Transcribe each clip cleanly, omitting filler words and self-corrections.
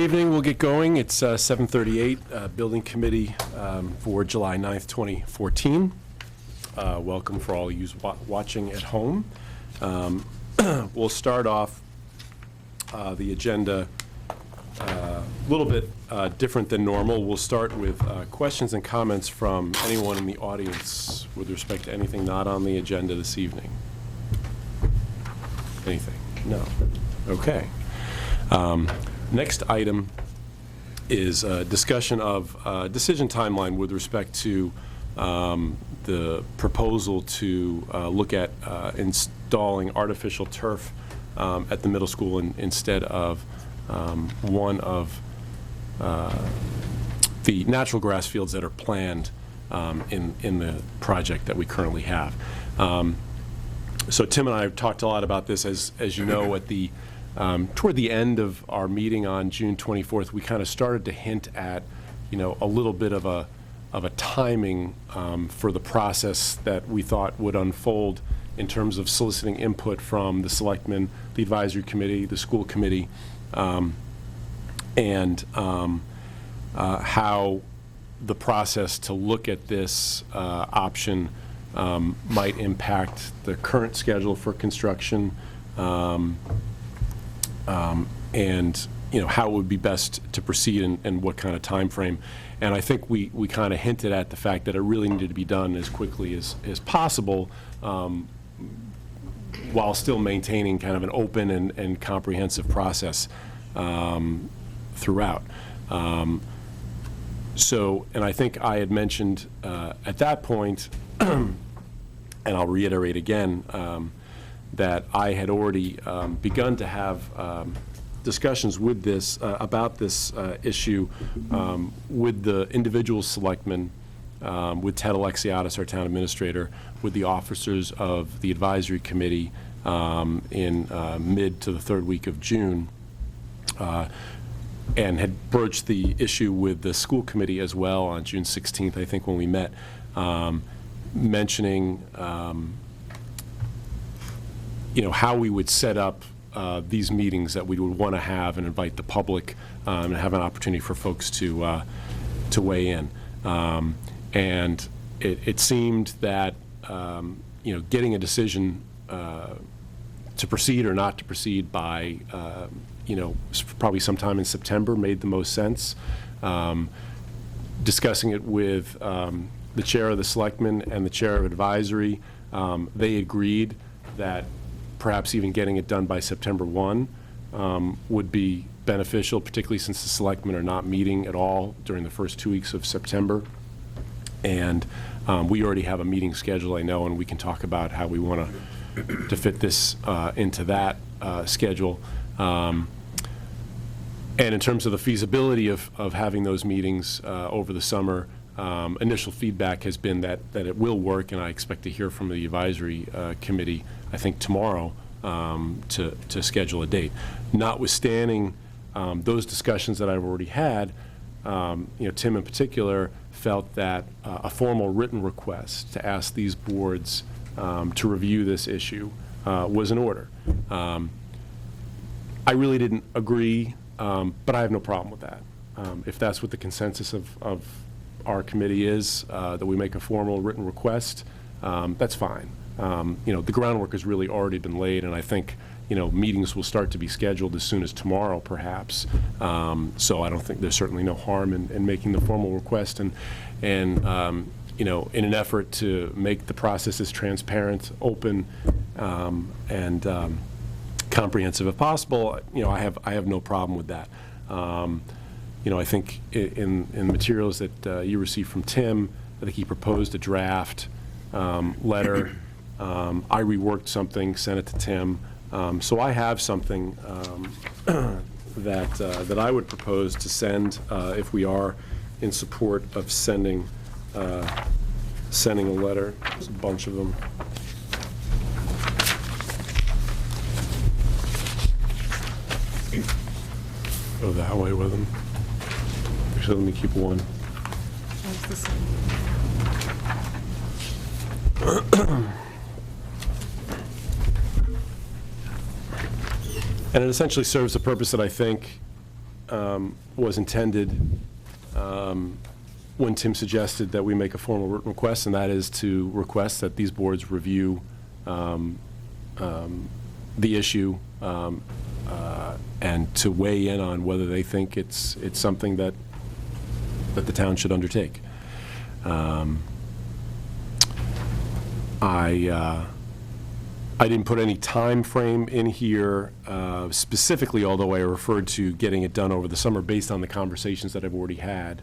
evening. We'll get going. It's 7:38, Building Committee for July 9th, 2014. Welcome for all you watching at home. We'll start off the agenda a little bit different than normal. We'll start with questions and comments from anyone in the audience with respect to anything not on the agenda this evening. Anything? No. Okay. Next item is discussion of decision timeline with respect to the proposal to look at installing artificial turf at the middle school instead of one of the natural grass fields that are planned in the project that we currently have. So Tim and I have talked a lot about this. As you know, at the toward the end of our meeting on June 24th, we kind of started to hint at, a little bit of a timing for the process that we thought would unfold in terms of soliciting input from the selectmen, the advisory committee, the school committee, and how the process to look at this option might impact the current schedule for construction, and how it would be best to proceed and what kind of time frame. And I think we kind of hinted at the fact that it really needed to be done as quickly as possible, while still maintaining kind of an open and comprehensive process throughout. And I think I had mentioned at that point, and I'll reiterate again, that I had already begun to have discussions with this about this issue with the individual selectmen, with Ted Alexiadis, our town administrator, with the officers of the advisory committee in mid to the third week of June, and had broached the issue with the school committee as well on June 16th, I think, when we met, mentioning how we would set up these meetings that we would want to have and invite the public and have an opportunity for folks to weigh in. And it seemed that getting a decision to proceed or not to proceed by probably sometime in September made the most sense. Discussing it with the chair of the selectmen and the chair of advisory, they agreed that perhaps even getting it done by September 1 would be beneficial, particularly since the selectmen are not meeting at all during the first 2 weeks of September. And we already have a meeting schedule, I know, and we can talk about how we want to fit this into that schedule. And in terms of the feasibility of having those meetings over the summer, initial feedback has been that it will work, and I expect to hear from the advisory committee, I think tomorrow, to schedule a date. Notwithstanding those discussions that I've already had, Tim in particular felt that a formal written request to ask these boards to review this issue was in order. I really didn't agree, but I have no problem with that. If that's what the consensus of our committee is, that we make a formal written request, that's fine. The groundwork has really already been laid, and I think meetings will start to be scheduled as soon as tomorrow, perhaps. So I don't think there's certainly no harm in making the formal request, and in an effort to make the process as transparent, open, and comprehensive as possible. I have no problem with that. I think in the materials that you received from Tim, I think he proposed a draft letter. I reworked something, sent it to Tim. So I have something that I would propose to send if we are in support of sending a letter. There's a bunch of them. Go that way with them. Actually, let me keep one. And it essentially serves the purpose that I think was intended when Tim suggested that we make a formal written request, and that is to request that these boards review the issue and to weigh in on whether they think it's something that the town should undertake. I didn't put any time frame in here specifically, although I referred to getting it done over the summer based on the conversations that I've already had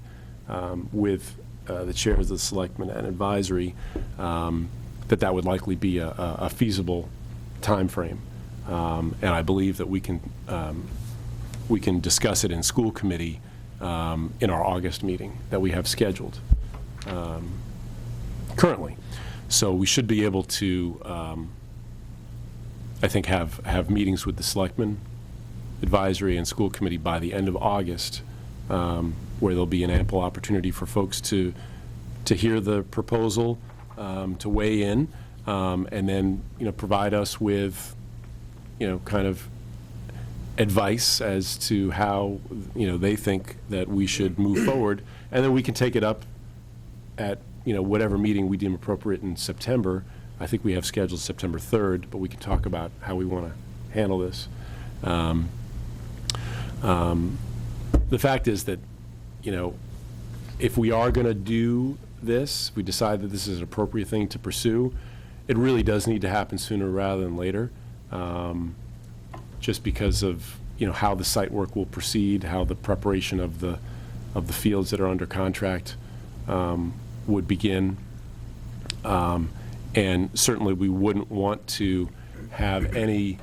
with the chairs of the selectmen and advisory, that would likely be a feasible time frame. And I believe that we can discuss it in school committee in our August meeting that we have scheduled currently. So we should be able to, I think, have meetings with the selectmen, advisory, and school committee by the end of August, where there'll be an ample opportunity for folks to hear the proposal, to weigh in, and then, provide us with, kind of advice as to how, they think that we should move forward. And then we can take it up at, whatever meeting we deem appropriate in September. I think we have scheduled September 3rd, but we can talk about how we want to handle this. The fact is that, if we are going to do this, if we decide that this is an appropriate thing to pursue, it really does need to happen sooner rather than later, just because of, how the site work will proceed, how the preparation of the fields that are under contract would begin. And certainly we wouldn't want to have any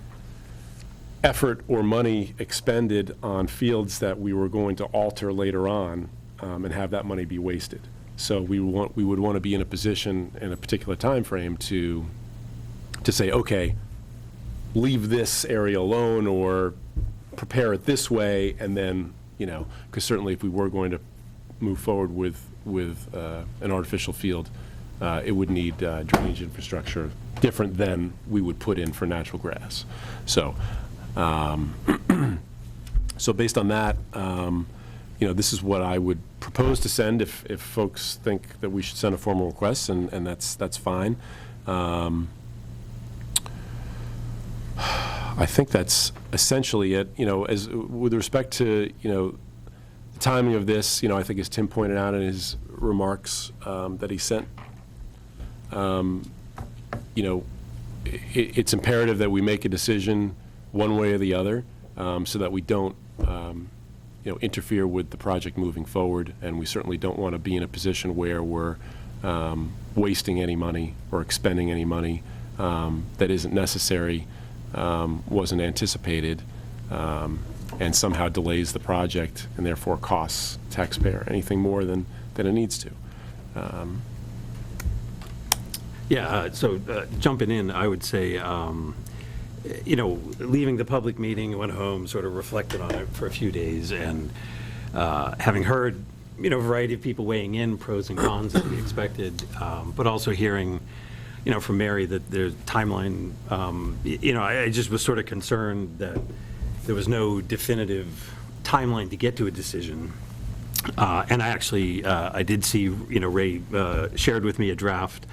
effort or money expended on fields that we were going to alter later on, and have that money be wasted. So we would want to be in a position in a particular time frame to say, okay, leave this area alone or prepare it this way, and then, because certainly if we were going to move forward with an artificial field, it would need drainage infrastructure different than we would put in for natural grass. So, so based on that, this is what I would propose to send if folks think that we should send a formal request, and that's fine. I think that's essentially it. As with respect to the timing of this, I think as Tim pointed out in his remarks that he sent, it's imperative that we make a decision one way or the other, so that we don't interfere with the project moving forward, and we certainly don't want to be in a position where we're wasting any money or expending any money that isn't necessary, wasn't anticipated, and somehow delays the project and therefore costs taxpayer anything more than it needs to. So jumping in, I would say, leaving the public meeting, I went home, sort of reflected on it for a few days, and having heard, a variety of people weighing in, pros and cons as we expected, but also hearing, from Mary that there's timeline, I just was sort of concerned that there was no definitive timeline to get to a decision. And I actually, I did see, Ray shared with me a draft,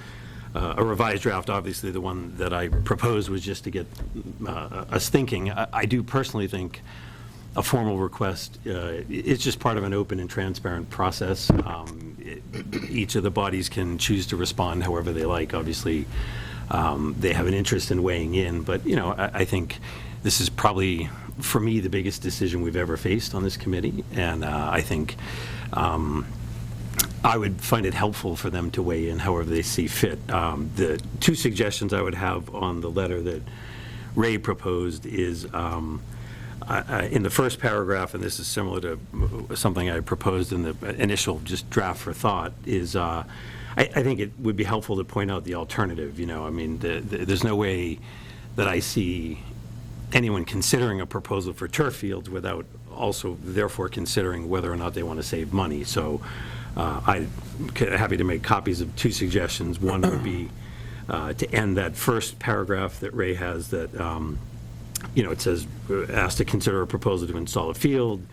a revised draft. Obviously, the one that I proposed was just to get us thinking. I do personally think a formal request is just part of an open and transparent process. Each of the bodies can choose to respond however they like. Obviously, they have an interest in weighing in, but I think this is probably, for me, the biggest decision we've ever faced on this committee, and I think I would find it helpful for them to weigh in however they see fit. The two suggestions I would have on the letter that Ray proposed is, in the first paragraph, and this is similar to something I proposed in the initial just draft for thought, is I think it would be helpful to point out the alternative. There's no way that I see anyone considering a proposal for turf fields without also therefore considering whether or not they want to save money. So I'm happy to make copies of two suggestions. One would be to end that first paragraph that Ray has that, it says, asked to consider a proposal to install a field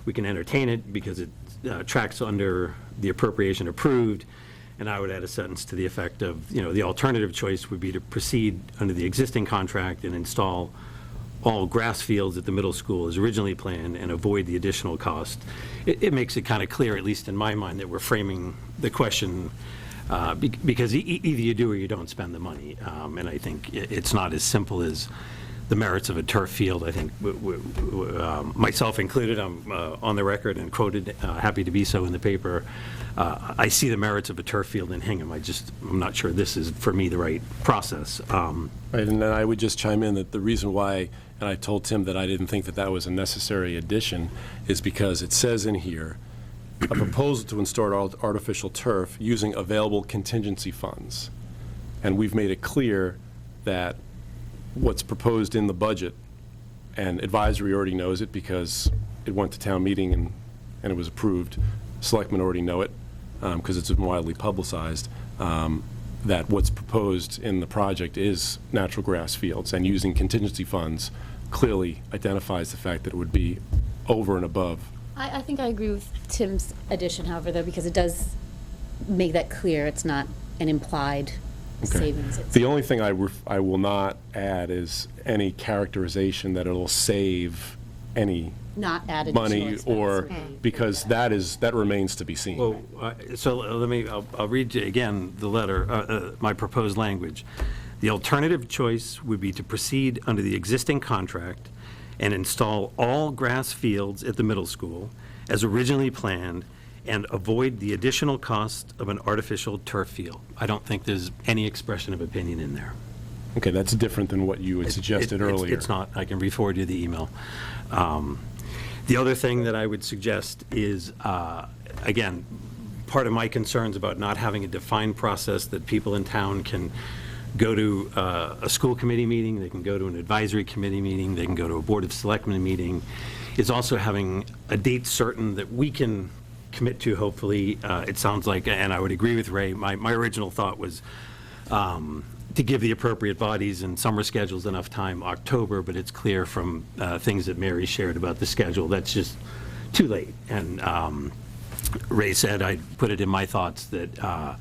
we can entertain it because it tracks under the appropriation approved. And I would add a sentence to the effect of, the alternative choice would be to proceed under the existing contract and install all grass fields at the middle school as originally planned and avoid the additional cost. It makes it kind of clear, at least in my mind, that we're framing the question because either you do or you don't spend the money. And I think it's not as simple as the merits of a turf field. I think myself included, I'm on the record and quoted, happy to be so in the paper. I see the merits of a turf field in Hingham. I'm not sure this is, for me, the right process. Right, and then I would just chime in that the reason why, and I told Tim that I didn't think that that was a necessary addition, is because it says in here, a proposal to install artificial turf using available contingency funds. And we've made it clear that what's proposed in the budget, and advisory already knows it because it went to town meeting and it was approved. Selectmen already know it because it's been widely publicized, that what's proposed in the project is natural grass fields, and using contingency funds clearly identifies the fact that it would be over and above. I think I agree with Tim's addition, however, though, because it does make that clear. It's not an implied savings. The only thing I will not add is any characterization that it'll save any not add money, additional or expense. because that remains to be seen. Well, so I'll read you again the letter, my proposed language. The alternative choice would be to proceed under the existing contract and install all grass fields at the middle school as originally planned and avoid the additional cost of an artificial turf field. I don't think there's any expression of opinion in there. Okay, that's different than what you had suggested earlier. It's not. I can re-forward you the email. The other thing that I would suggest is, again, part of my concerns about not having a defined process that people in town can go to a school committee meeting, they can go to an advisory committee meeting, they can go to a Board of Selectmen meeting, is also having a date certain that we can commit to, hopefully. It sounds like, and I would agree with Ray, my original thought was to give the appropriate bodies and summer schedules enough time, October, but it's clear from things that Mary shared about the schedule, that's just too late. And Ray said, I put it in my thoughts, that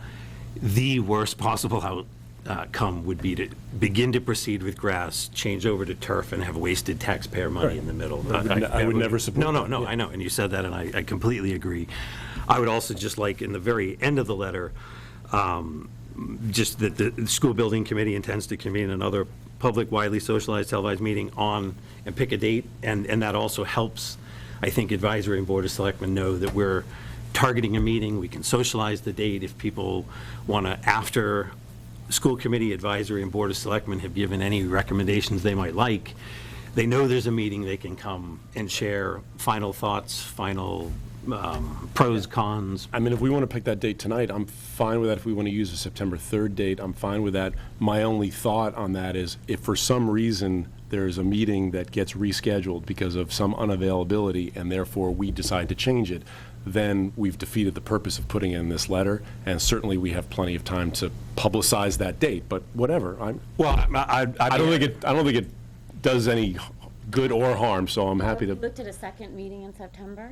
the worst possible outcome would be to begin to proceed with grass, change over to turf, and have wasted taxpayer money in the middle. I would never support that. No, I know, and you said that, and I completely agree. I would also just like, in the very end of the letter, just that the school building committee intends to convene another public, widely socialized, televised meeting on, and pick a date, and that also helps, I think, advisory and Board of Selectmen know that we're targeting a meeting. We can socialize the date if people want to, after school committee, advisory, and Board of Selectmen have given any recommendations they might like, they know there's a meeting, they can come and share final thoughts, final pros, cons. I mean, if we want to pick that date tonight, I'm fine with that. If we want to use a September 3rd date, I'm fine with that. My only thought on that is, if for some reason there's a meeting that gets rescheduled because of some unavailability, and therefore we decide to change it, then we've defeated the purpose of putting in this letter, and certainly we have plenty of time to publicize that date. But whatever, I don't think it does any good or harm. So I'm happy to. Looked at a second meeting in September.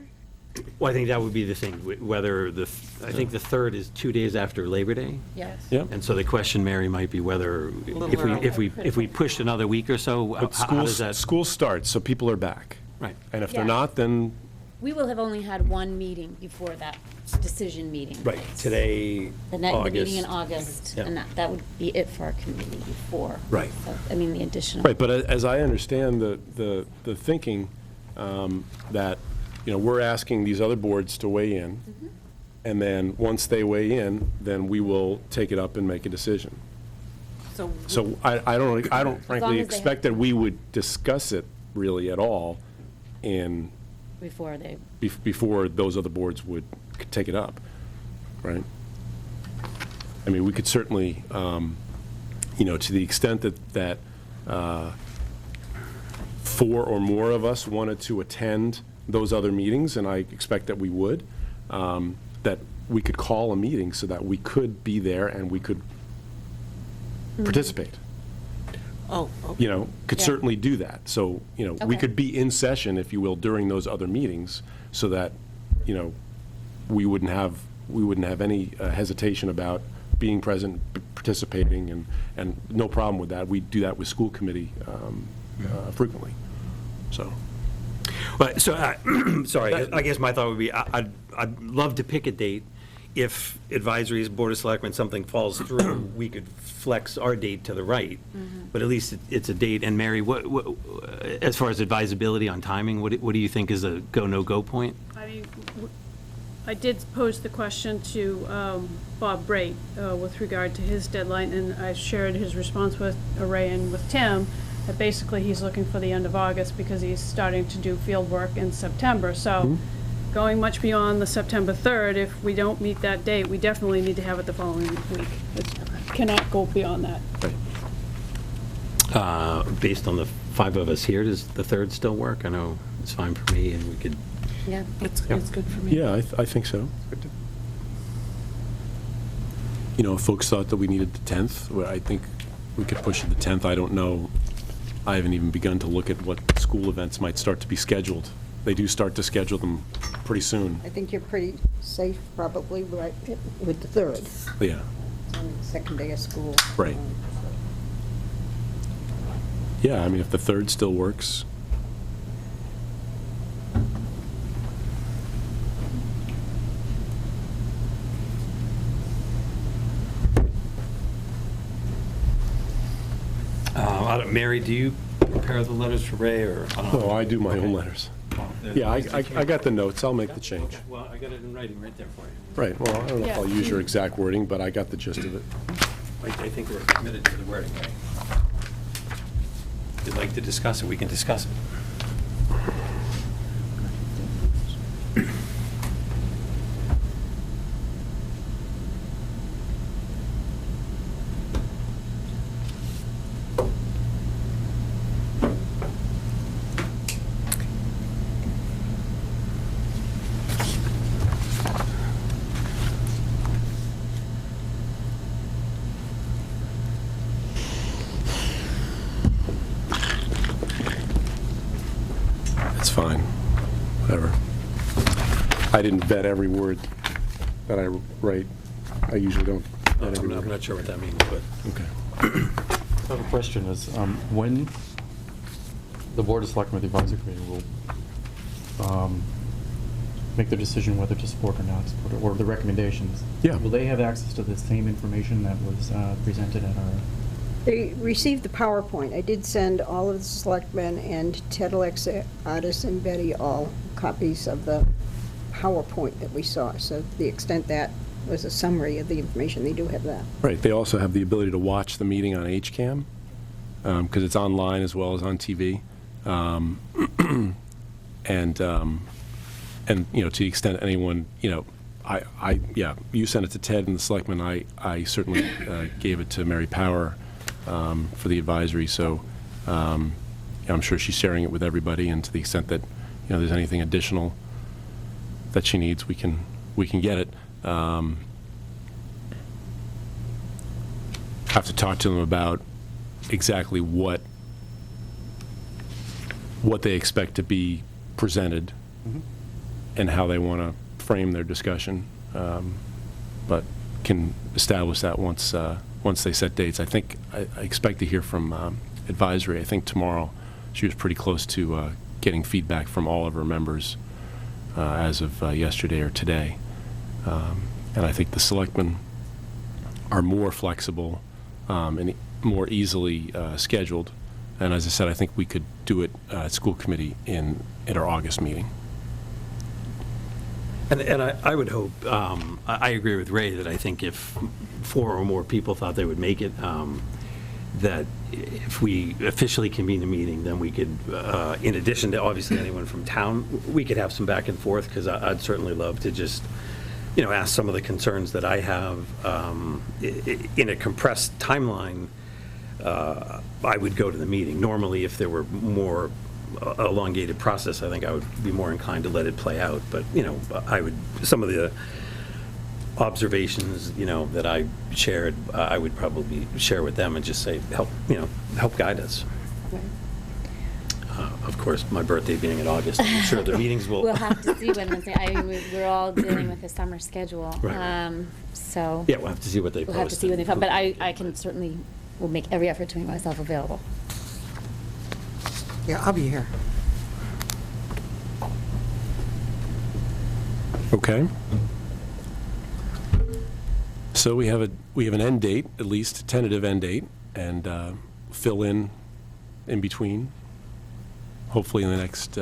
Well, I think that would be the thing, whether I think the 3rd is 2 days after Labor Day. Yes. Yeah. And so the question, Mary, might be whether, if we pushed another week or so, But how does that? school starts, so people are back. Right. And if they're Yeah. not, then We will have only had one meeting before that decision meeting. Right, today, The meeting in August, Yeah. and that would be it for our committee before. Right. So, I mean, the additional. right. But as I understand the thinking, that we're asking these other boards to weigh in, and then once they weigh in, then we will take it up and make a decision. So I don't frankly as they expect that we would discuss it really at all Before they. before those other boards would take it up, right? I mean, we could certainly, to the extent that 4 or more of us wanted to attend those other meetings, and I expect that we would, that we could call a meeting so that we could be there and we could participate. Could Yeah. certainly do that. So, we Okay. could be in session, if you will, during those other meetings, so that, we wouldn't have any hesitation about being present, participating, and no problem with that. We do that with school committee frequently, so. But, so, sorry, I guess my thought would be, I'd love to pick a date. If advisories, Board of Selectmen, something falls through, we could flex our date to the right, but at least it's a date. And Mary, what as far as advisability on timing, what do you think is a go, no-go point? I mean, I did pose the question to Bob Brait with regard to his deadline, and I shared his response with Ray and with Tim, that basically he's looking for the end of August because he's starting to do field work in September. So going much beyond the September 3rd, if we don't meet that date, we definitely need to have it the following week. It cannot go beyond that. Based on the 5 of us here, does the 3rd still work? I know it's fine for me, and we could. Yeah. It's good for me. Yeah, I think so. If folks thought that we needed the 10th, well, I think we could push it to the 10th. I don't know. I haven't even begun to look at what school events might start to be scheduled. They do start to schedule them pretty soon. I think you're pretty safe probably right with the 3rd. Yeah, It's only the second day of school. Right. yeah, I mean, if the 3rd still works. Mary, do you prepare the letters for Ray, or? Oh, I do my own letters. Yeah, I got the notes. I'll make the change. Well, I got it in writing right there for you. Right, well, I don't know if I'll use your exact wording, but I got the gist of it. I think we're committed to the wording, Ray. If you'd like to discuss it, we can discuss it. It's fine, whatever. I didn't vet every word that I write. I usually don't vet every I'm word. not sure what that means, but. Okay. So the question is, when the Board of Selectmen, the advisory committee will make the decision whether to support or not support, or the recommendations. Yeah. Will they have access to the same information that was presented at our? They received the PowerPoint. I did send all of the selectmen and Ted, Alexa, Artis, and Betty all copies of the PowerPoint that we saw. So to the extent that was a summary of the information, they do have that. Right, they also have the ability to watch the meeting on HCAM, because it's online as well as on TV. And to the extent anyone, you sent it to Ted and the selectmen. I certainly gave it to Mary Power for the advisory, so I'm sure she's sharing it with everybody, and to the extent that, there's anything additional that she needs, we can get it. Have to talk to them about exactly what they expect to be presented and how they want to frame their discussion, but can establish that once they set dates. I think I expect to hear from advisory. I think tomorrow. She was pretty close to getting feedback from all of her members as of yesterday or today, and I think the selectmen are more flexible and more easily scheduled. And as I said, I think we could do it at school committee at our August meeting. And I would hope, I agree with Ray that I think if 4 or more people thought they would make it, that if we officially convene a meeting, then we could, in addition to obviously anyone from town, we could have some back and forth, because I'd certainly love to just, ask some of the concerns that I have. In a compressed timeline, I would go to the meeting. Normally, if there were more elongated process, I think I would be more inclined to let it play out. But, some of the observations, that I shared, I would probably share with them and just say, help guide us. Of course, my birthday being in August, I'm sure the meetings will. We'll have to see when we're all dealing with the summer schedule. Right. So. Yeah, we'll have to see what they post. We'll have to see when they come, but I can certainly, will make every effort to make myself available. Yeah, I'll be here. Okay. So we have an end date, at least a tentative end date, and fill in between, hopefully in the next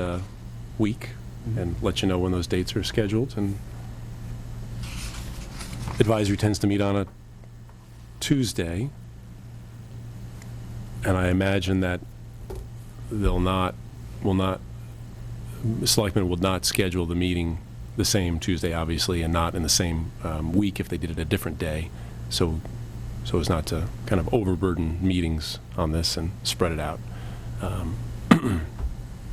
week, and let you know when those dates are scheduled. And advisory tends to meet on a Tuesday, and I imagine that selectmen will not schedule the meeting the same Tuesday, obviously, and not in the same week if they did it a different day, so as not to kind of overburden meetings on this and spread it out.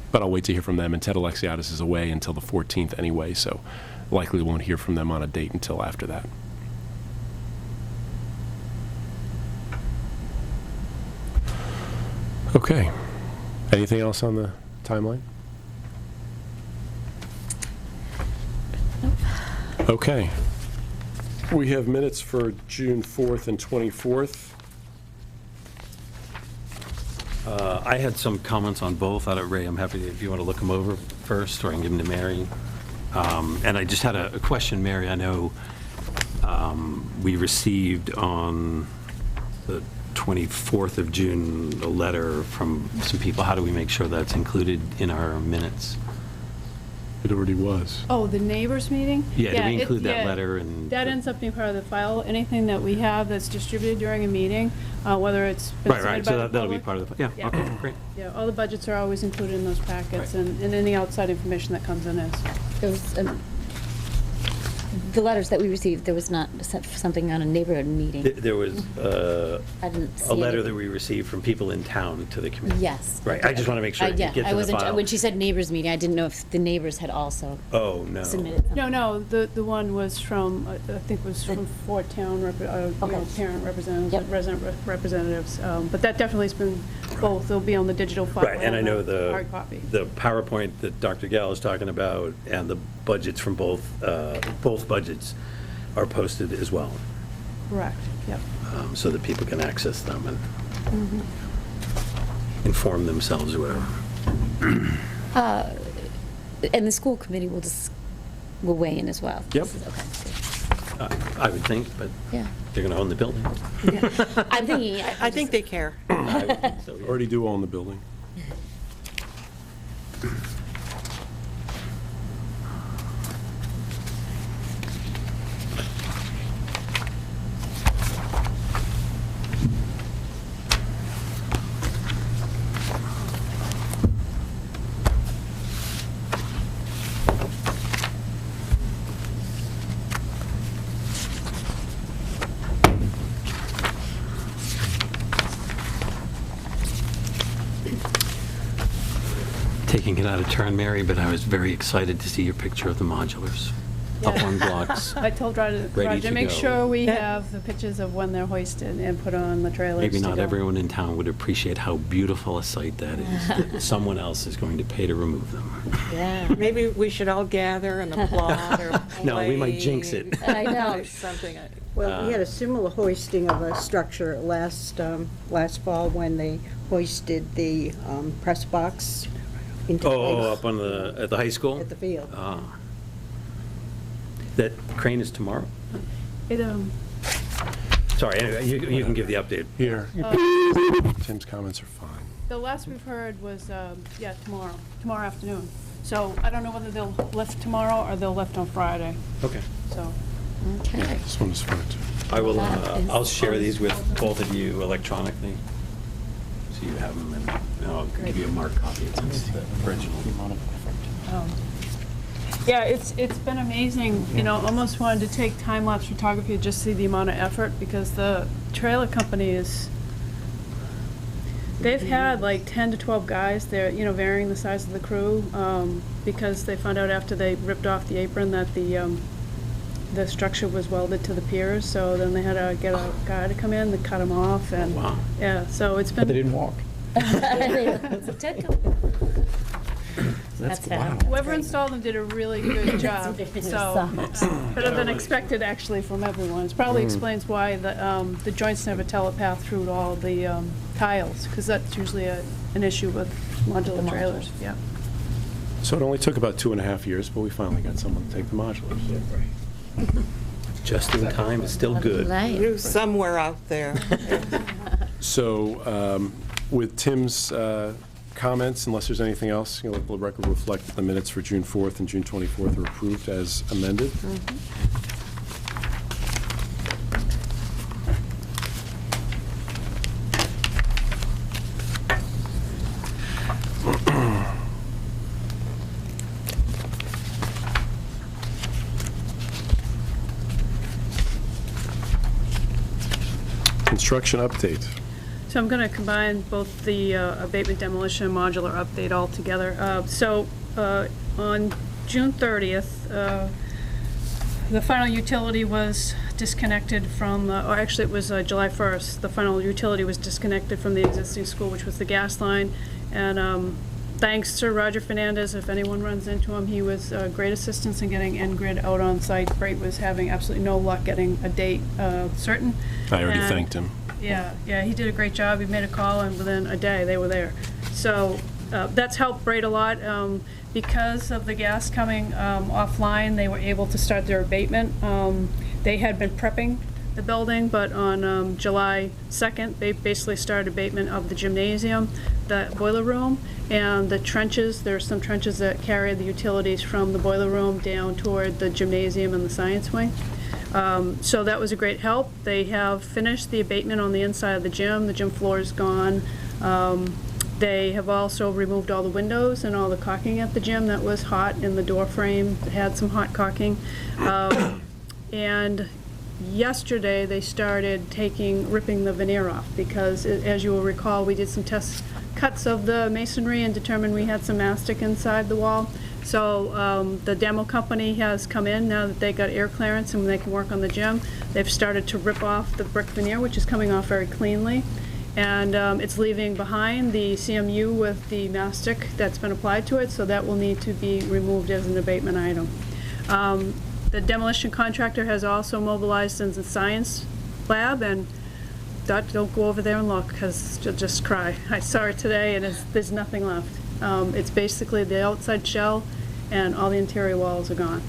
But I'll wait to hear from them, and Ted Alexiadis is away until the 14th anyway, so likely won't hear from them on a date until after that. Okay. Anything else on the timeline? Okay. We have minutes for June 4th and 24th. I had some comments on both. Ray, I'm happy if you want to look them over first, or I can give them to Mary. And I just had a question, Mary. I know we received on the 24th of June a letter from some people. How do we make sure that's included in our minutes? It already was. Oh, the neighbors meeting? Yeah, do we include that yeah, letter? And that ends up being part of the file. Anything that we have that's distributed during a meeting, whether it's been Right, submitted so by the that'll be public. part of the, yeah, Yeah. okay, great. Yeah, all the budgets are always included in those packets, Right. and any outside information that comes in is. There was, the letters that we received, there was not something on a neighborhood meeting. There was I didn't see a letter anything. that we received from people in town to the committee. Yes. Right, I just want to make sure it Yeah, gets I in the wasn't, file. when she said neighbors meeting, I didn't know if the neighbors had also Oh, no. submitted something. No, the one was from, I think was from four town, Okay. parent representatives, Yep. resident representatives. But that definitely has been both. They'll be on the digital file. Right, and I know the hard copy. the PowerPoint that Dr. Gall is talking about, and the budgets from both budgets are posted as well, Correct, yep. so that people can access them and Mm-hmm. inform themselves or whatever. And the school committee will weigh in as well. Yep. This is- Okay, good. I would think, but Yeah. they're going to own the building. I'm thinking. I think they care. I would think so, yeah. Already do own the building. Taking it out of turn, Mary, but I was very excited to see your picture of the modulars up Yeah. on blocks. I told Roger Ready to to make go. sure we Yeah. have the pictures of when they're hoisted and put on the trailers. Maybe to not go. everyone in town would appreciate how beautiful a sight that is, that someone else is going to pay to remove them. Yeah. Maybe we should all gather and applaud or No, we might jinx it. I know. Something. Well, we had a similar hoisting of a structure last fall when they hoisted the press box into Oh, up place on at the high school? at the field. Ah. That crane is tomorrow? It, Sorry, anyway, you can give the update. Here. Tim's comments are fine. the last we've heard was, tomorrow afternoon. So I don't know whether they'll lift tomorrow or they'll lift on Friday, Okay. so. Okay. This one is fine, too. I will, That is I'll share always these with both of you electronically, so you have them, and I'll give you a marked copy. It's the original. Yeah, it's been amazing, almost wanted to take time-lapse photography to just see the amount of effort, because the trailer company they've had like 10 to 12 guys, they're, varying the size of the crew, because they found out after they ripped off the apron that the structure was welded to the piers, so then they had to get a guy to come in to cut them off, and. Wow. Yeah, so it's been. But they didn't walk. It's a Ted company. That's fair. wow. Whoever installed them did a really good job, very so, solid. better than expected, actually, from everyone. It probably explains why the joints never telepath through all the tiles, because that's usually an issue with modular trailers, yeah. So it only took about 2.5 years, but we finally got someone to take the modulars. Just in time is still good. Right. You somewhere out there. So with Tim's comments, unless there's anything else, let the record reflect that the minutes for June 4th and June 24th are approved as amended. Construction update. So I'm going to combine both the abatement, demolition, and modular update all together. On June 30th, the final utility was disconnected from, or actually it was July 1st, the final utility was disconnected from the existing school, which was the gas line. And thanks to Roger Fernandez, if anyone runs into him, he was great assistance in getting N-Grid out on site. Brate was having absolutely no luck getting a date certain. I already And- thanked him. Yeah, he did a great job. He made a call, and within a day, they were there. So that's helped Brate a lot. Because of the gas coming offline, they were able to start their abatement. They had been prepping the building, but on July 2nd, they basically started abatement of the gymnasium, the boiler room, and the trenches. There's some trenches that carry the utilities from the boiler room down toward the gymnasium and the science wing. So that was a great help. They have finished the abatement on the inside of the gym. The gym floor is gone. They have also removed all the windows and all the caulking at the gym that was hot in the door frame. It had some hot caulking. And yesterday they started ripping the veneer off because, as you will recall, we did some test cuts of the masonry and determined we had some mastic inside the wall. So the demo company has come in now that they got air clearance and they can work on the gym. They've started to rip off the brick veneer, which is coming off very cleanly. And it's leaving behind the CMU with the mastic that's been applied to it, so that will need to be removed as an abatement item. The demolition contractor has also mobilized in the science lab, and don't go over there and look, because you'll just cry. I saw it today, and there's nothing left. It's basically the outside shell, and all the interior walls are gone.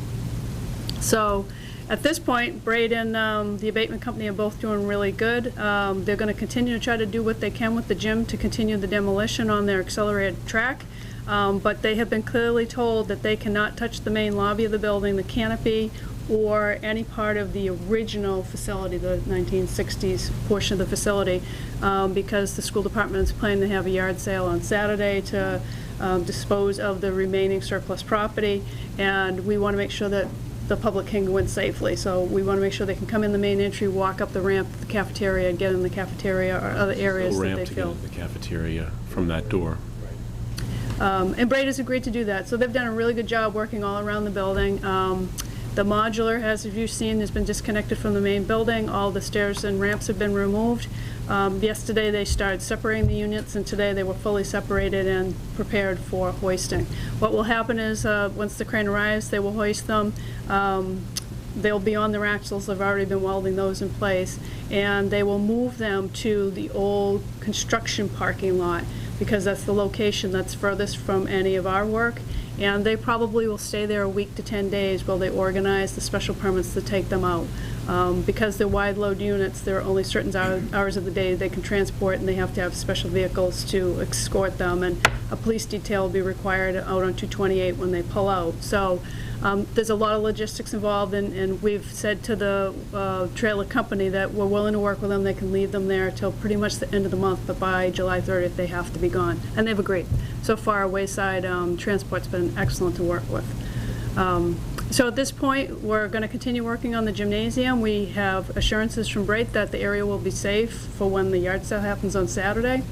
So at this point, Brate and the abatement company are both doing really good. They're going to continue to try to do what they can with the gym to continue the demolition on their accelerated track. But they have been clearly told that they cannot touch the main lobby of the building, the canopy, or any part of the original facility, the 1960s portion of the facility, because the school department is planning to have a yard sale on Saturday to dispose of the remaining surplus property, and we want to make sure that the public can go in safely. So we want to make sure they can come in the main entry, walk up the ramp to the cafeteria, and get in the cafeteria or other areas that they Ramp to get feel. into the cafeteria from that door. And Brate has agreed to do that. So they've done a really good job working all around the building. The modular, as you've seen, has been disconnected from the main building. All the stairs and ramps have been removed. Yesterday they started separating the units, and today they were fully separated and prepared for hoisting. What will happen is once the crane arrives, they will hoist them. They'll be on their axles. They've already been welding those in place, and they will move them to the old construction parking lot because that's the location that's furthest from any of our work. And they probably will stay there a week to 10 days while they organize the special permits to take them out. Because they're wide load units, there are only certain hours of the day they can transport, and they have to have special vehicles to escort them, and a police detail will be required out on 228 when they pull out. So there's a lot of logistics involved, and we've said to the trailer company that we're willing to work with them. They can leave them there till pretty much the end of the month, but by July 30th they have to be gone, and they've agreed. So far, Wayside Transport's been excellent to work with. So at this point, we're going to continue working on the gymnasium. We have assurances from Brate that the area will be safe for when the yard sale happens on Saturday.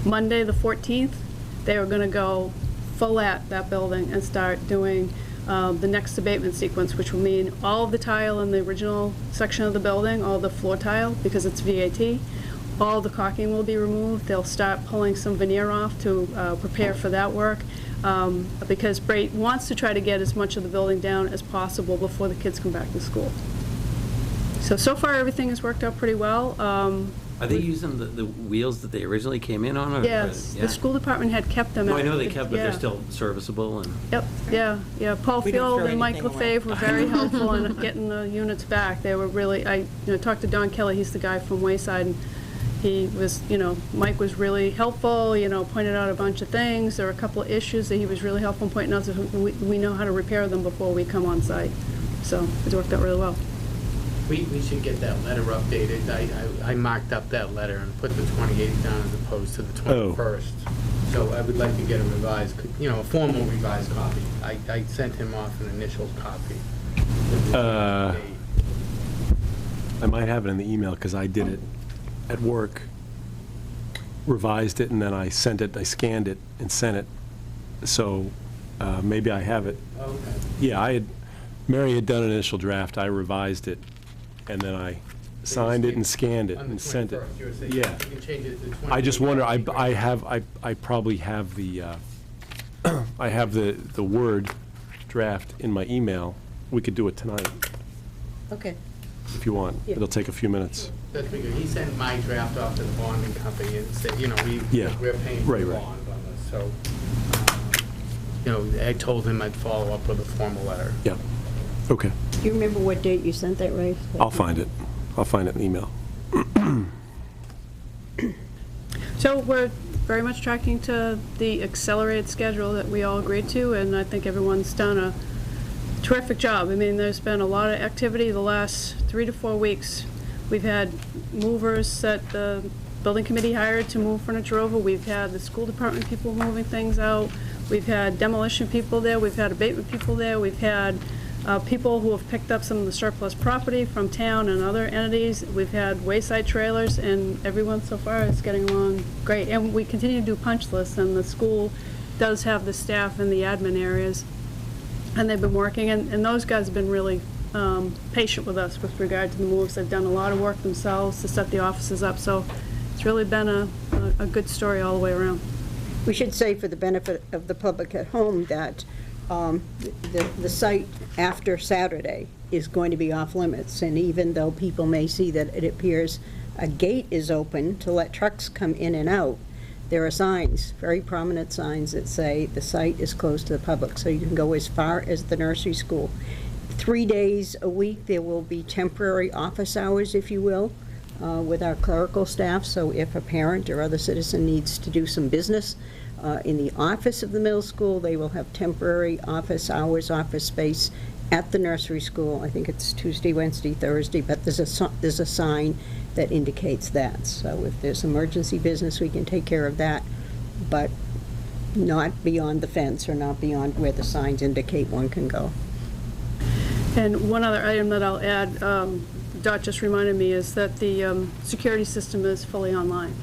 Monday, the 14th, they are going to go full at that building and start doing the next abatement sequence, which will mean all of the tile in the original section of the building, all the floor tile, because it's VAT, all the caulking will be removed. They'll start pulling some veneer off to prepare for that work, because Brait wants to try to get as much of the building down as possible before the kids come back to school. So far, everything has worked out pretty well. Are they using the wheels that they originally came in on? Or- Yes, yeah? the school department had kept them. No, I know they kept, but they're Yeah. still serviceable and. Yep, yeah. Paul We don't Field throw and Mike anything away. Lefebvre were very helpful in getting the units back. They were really, I talked to Don Kelly, he's the guy from Wayside, and he was, Mike was really helpful, pointed out a bunch of things. There were a couple of issues that he was really helpful in pointing out, so we know how to repair them before we come on site. So it worked out really well. We should get that letter updated. I marked up that letter and put the 28th down as opposed to the 21st. So I would like to get a revised, a formal revised copy. I sent him off an initial copy. with the date. I might have it in the email, because I did it at work, revised it, and then I scanned it and sent it. So maybe I have it. Okay. Yeah, Mary had done an initial draft, I revised it, and then I signed it and scanned it On the and sent it. 21st, you were saying Yeah. you can change it to the 28th. I just wonder, that'd be great. I probably have the, I have the Word draft in my email. We could do it tonight, Okay. if you want. Yeah. It'll take a few minutes. That's because he sent my draft off to the bonding company and said, Yeah. we're paying for Right, the right. bond on this. So, I told him I'd follow up with a formal letter. Yeah, okay. Do you remember what date you sent that, Ray? I'll find it. I'll find it in the email. So we're very much tracking to the accelerated schedule that we all agreed to, and I think everyone's done a terrific job. I mean, there's been a lot of activity the last 3 to 4 weeks. We've had movers that the building committee hired to move furniture over. We've had the school department people moving things out. We've had demolition people there. We've had abatement people there. We've had people who have picked up some of the surplus property from town and other entities. We've had wayside trailers, and everyone so far is getting along great. And we continue to do punch lists, and the school does have the staff in the admin areas, and they've been working, and those guys have been really patient with us with regard to the moves. They've done a lot of work themselves to set the offices up, so it's really been a good story all the way around. We should say, for the benefit of the public at home, that the site after Saturday is going to be off limits, and even though people may see that it appears a gate is open to let trucks come in and out, there are signs, very prominent signs, that say the site is closed to the public, so you can go as far as the nursery school. 3 days a week, there will be temporary office hours, if you will, with our clerical staff, so if a parent or other citizen needs to do some business in the office of the middle school, they will have temporary office hours, office space at the nursery school. I think it's Tuesday, Wednesday, Thursday, but there's a sign that indicates that. So if there's emergency business, we can take care of that, but not beyond the fence or not beyond where the signs indicate one can go. And one other item that I'll add, Dot just reminded me, is that the security system is fully online.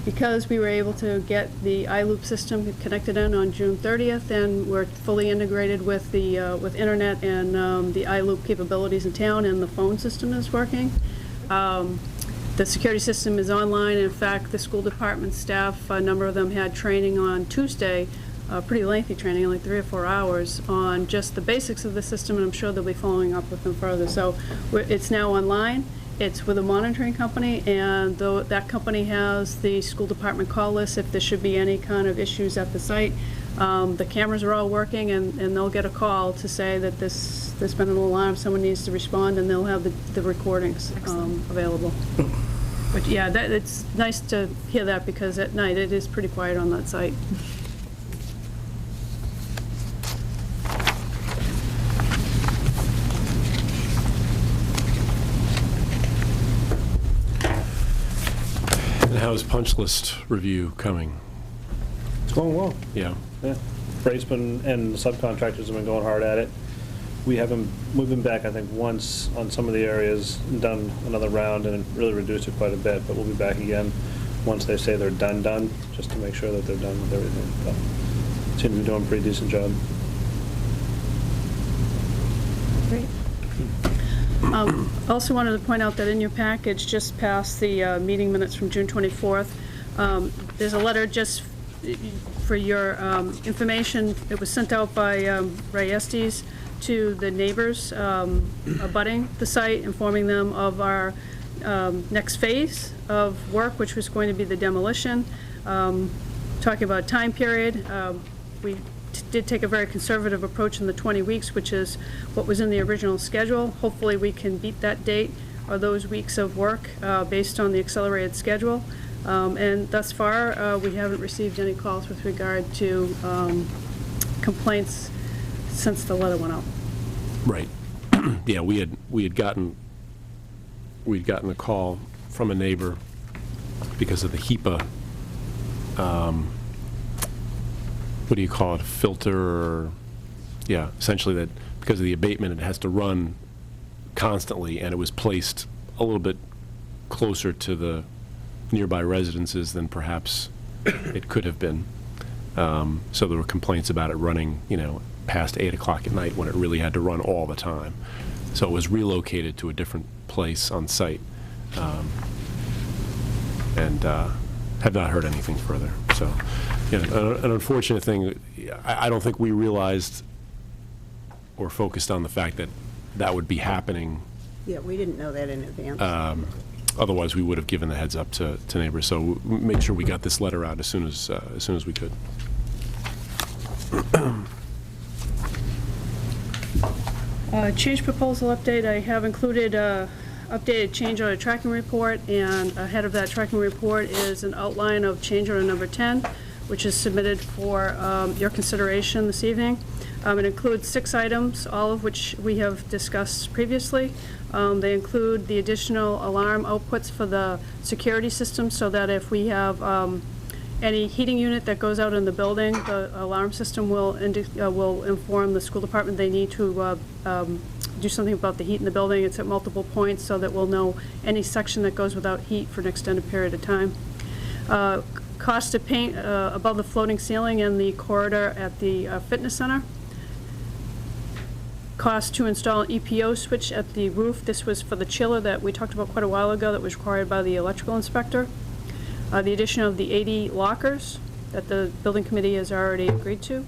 Because we were able to get the iLoop system connected in on June 30th, and we're fully integrated with the with internet and the iLoop capabilities in town, and the phone system is working. The security system is online. In fact, the school department staff, a number of them had training on Tuesday, pretty lengthy training, like 3 or 4 hours, on just the basics of the system, and I'm sure they'll be following up with them further. So it's now online. It's with a monitoring company, and though that company has the school department call list if there should be any kind of issues at the site. The cameras are all working, and they'll get a call to say that there's been an alarm, someone needs to respond, and they'll have the recordings available. But yeah, it's nice to hear that, because at night it is pretty quiet on that site. And how's punch list review coming? It's going well. Yeah. Yeah. Bray's been, and the subcontractors have been going hard at it. We've been back, I think, once on some of the areas and done another round and really reduced it quite a bit, but we'll be back again once they say they're done, just to make sure that they're done with everything. But seem to be doing a pretty decent job. Great. Also wanted to point out that in your package, just past the meeting minutes from June 24th, there's a letter just for your information. It was sent out by Ray Estes to the neighbors abutting the site, informing them of our next phase of work, which was going to be the demolition, talking about time period. We did take a very conservative approach in the 20 weeks, which is what was in the original schedule. Hopefully, we can beat that date or those weeks of work based on the accelerated schedule. And thus far, we haven't received any calls with regard to complaints since the letter went out. Right. Yeah, we had gotten a call from a neighbor because of the HEPA, what do you call it, filter, or, yeah, essentially that because of the abatement, it has to run constantly, and it was placed a little bit closer to the nearby residences than perhaps it could have been. So there were complaints about it running, past 8 o'clock at night when it really had to run all the time. So it was relocated to a different place on site, and have not heard anything further. So, an unfortunate thing, I don't think we realized or focused on the fact that that would be happening. Yeah, we didn't know that in advance. Otherwise, we would have given the heads up to neighbors. So make sure we got this letter out as soon as we could. Change proposal update, I have included updated change order tracking report, and ahead of that tracking report is an outline of change order number 10, which is submitted for your consideration this evening. It includes 6 items, all of which we have discussed previously. They include the additional alarm outputs for the security system, so that if we have any heating unit that goes out in the building, the alarm system will inform the school department they need to do something about the heat in the building. It's at multiple points, so that we'll know any section that goes without heat for an extended period of time. Cost to paint above the floating ceiling in the corridor at the fitness center. Cost to install an EPO switch at the roof. This was for the chiller that we talked about quite a while ago that was required by the electrical inspector. The addition of the 80 lockers that the building committee has already agreed to.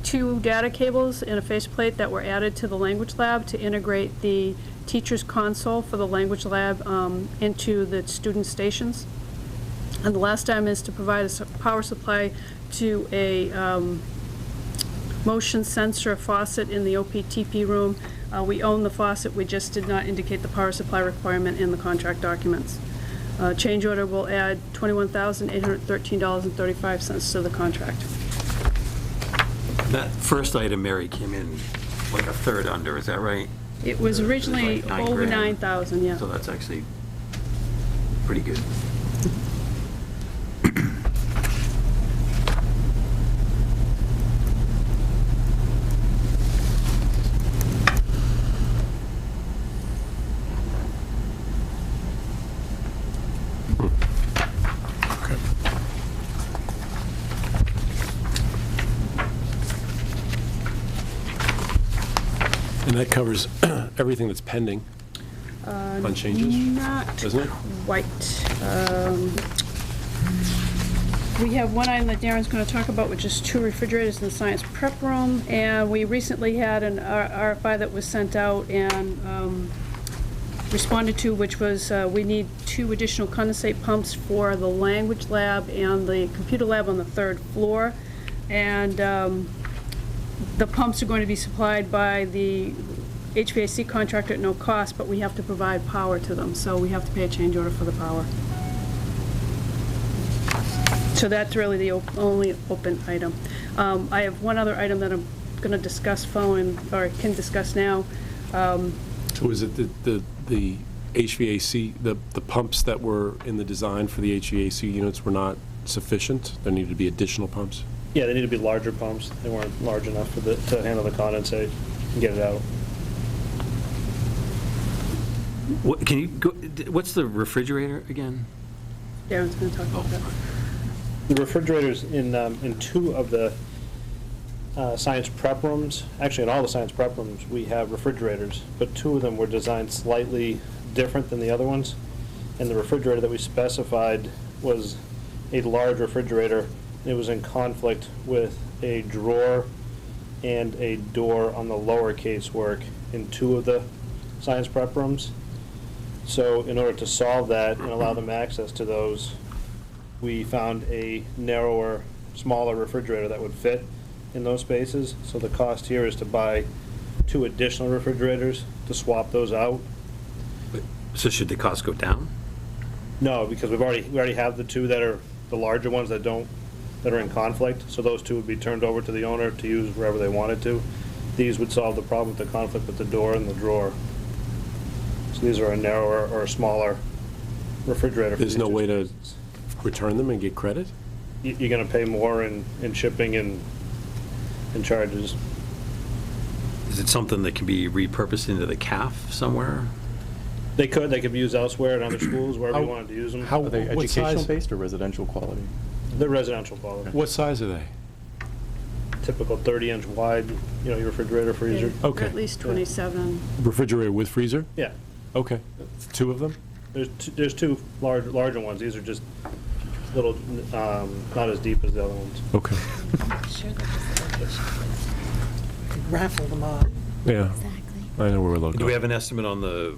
2 data cables and a faceplate that were added to the language lab to integrate the teacher's console for the language lab into the student stations. And the last item is to provide a power supply to a motion sensor faucet in the OPTP room. We own the faucet, we just did not indicate the power supply requirement in the contract documents. Change order will add $21,813.35 to the contract. That first item, Mary, came in like a third under, is that right? It was originally like 9 over grand. 9,000, yeah. So that's actually pretty good. And that covers everything that's pending on changes, Not doesn't it? quite. We have one item that Darren's going to talk about, which is 2 refrigerators in the science prep room. And we recently had an RFI that was sent out and responded to, which was we need 2 additional condensate pumps for the language lab and the computer lab on the 3rd floor. And the pumps are going to be supplied by the HVAC contractor at no cost, but we have to provide power to them, so we have to pay a change order for the power. So that's really the only open item. I have one other item that I'm going to discuss following, or can discuss now. So is it the HVAC, the pumps that were in the design for the HVAC units were not sufficient? There needed to be additional pumps? Yeah, they need to be larger pumps. They weren't large enough to handle the condensate and get it out. What, can you go, what's the refrigerator again? Darren's going to talk about that. The refrigerators in 2 of the science prep rooms, actually in all the science prep rooms, we have refrigerators, but 2 of them were designed slightly different than the other ones. And the refrigerator that we specified was a large refrigerator. It was in conflict with a drawer and a door on the lower casework in 2 of the science prep rooms. So in order to solve that and allow them access to those, we found a narrower, smaller refrigerator that would fit in those spaces. So the cost here is to buy 2 additional refrigerators to swap those out. So should the cost go down? No, because we already have the 2 that are the larger ones that are in conflict. So those 2 would be turned over to the owner to use wherever they wanted to. These would solve the problem with the conflict with the door and the drawer. So these are a narrower or a smaller refrigerator. There's no way to return them and get credit? You're going to pay more in shipping and charges. Is it something that can be repurposed into the CAF somewhere? They could be used elsewhere in other schools, wherever you wanted to use them. How- Are they what size? educational-based or residential quality? They're residential quality. What size are they? Typical 30-inch wide, your refrigerator, freezer. Okay. At least 27. Refrigerator with freezer? Yeah. Okay. 2 of them? There's 2 larger ones. These are just little, not as deep as the other ones. Okay. Raffle them off. Yeah, Exactly. I know where we're located. Do we have an estimate on the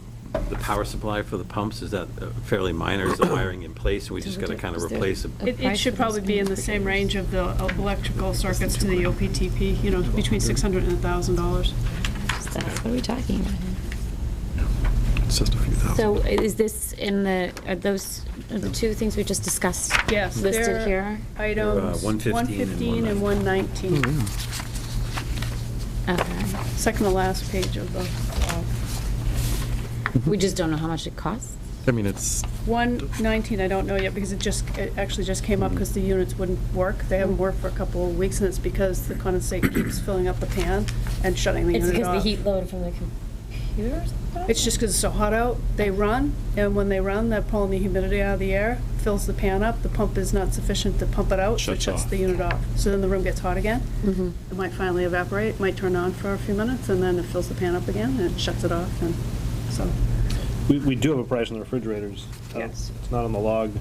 power supply for the pumps? Is that fairly minor? Is the wiring in place, and we just got to kind of replace it? It should probably be in the same range of the electrical circuits to the OPTP, between $600 and $1,000. What are we talking about here? It's just a few thousand. So is this are the 2 things we just discussed Yes, listed they're here? items 115 and 115 and 119. Okay. Second to last page of the, We just don't know how much it costs? I mean, it's, 119, I don't know yet, because it actually just came up because the units wouldn't work. They haven't worked for a couple of weeks, and it's because the condensate keeps filling up the pan and shutting the It's unit because the off. heat load from the computers? It's just because it's so hot out, they run, and when they run, they're pulling the humidity out of the air, fills the pan up, the pump is not sufficient to pump it out, so it Shuts shuts off. the unit off. So then the room gets hot again. Mm-hmm. It might finally evaporate, it might turn on for a few minutes, and then it fills the pan up again, and it shuts it off, and so. We do have a price on the refrigerators. Yes. It's not on the log.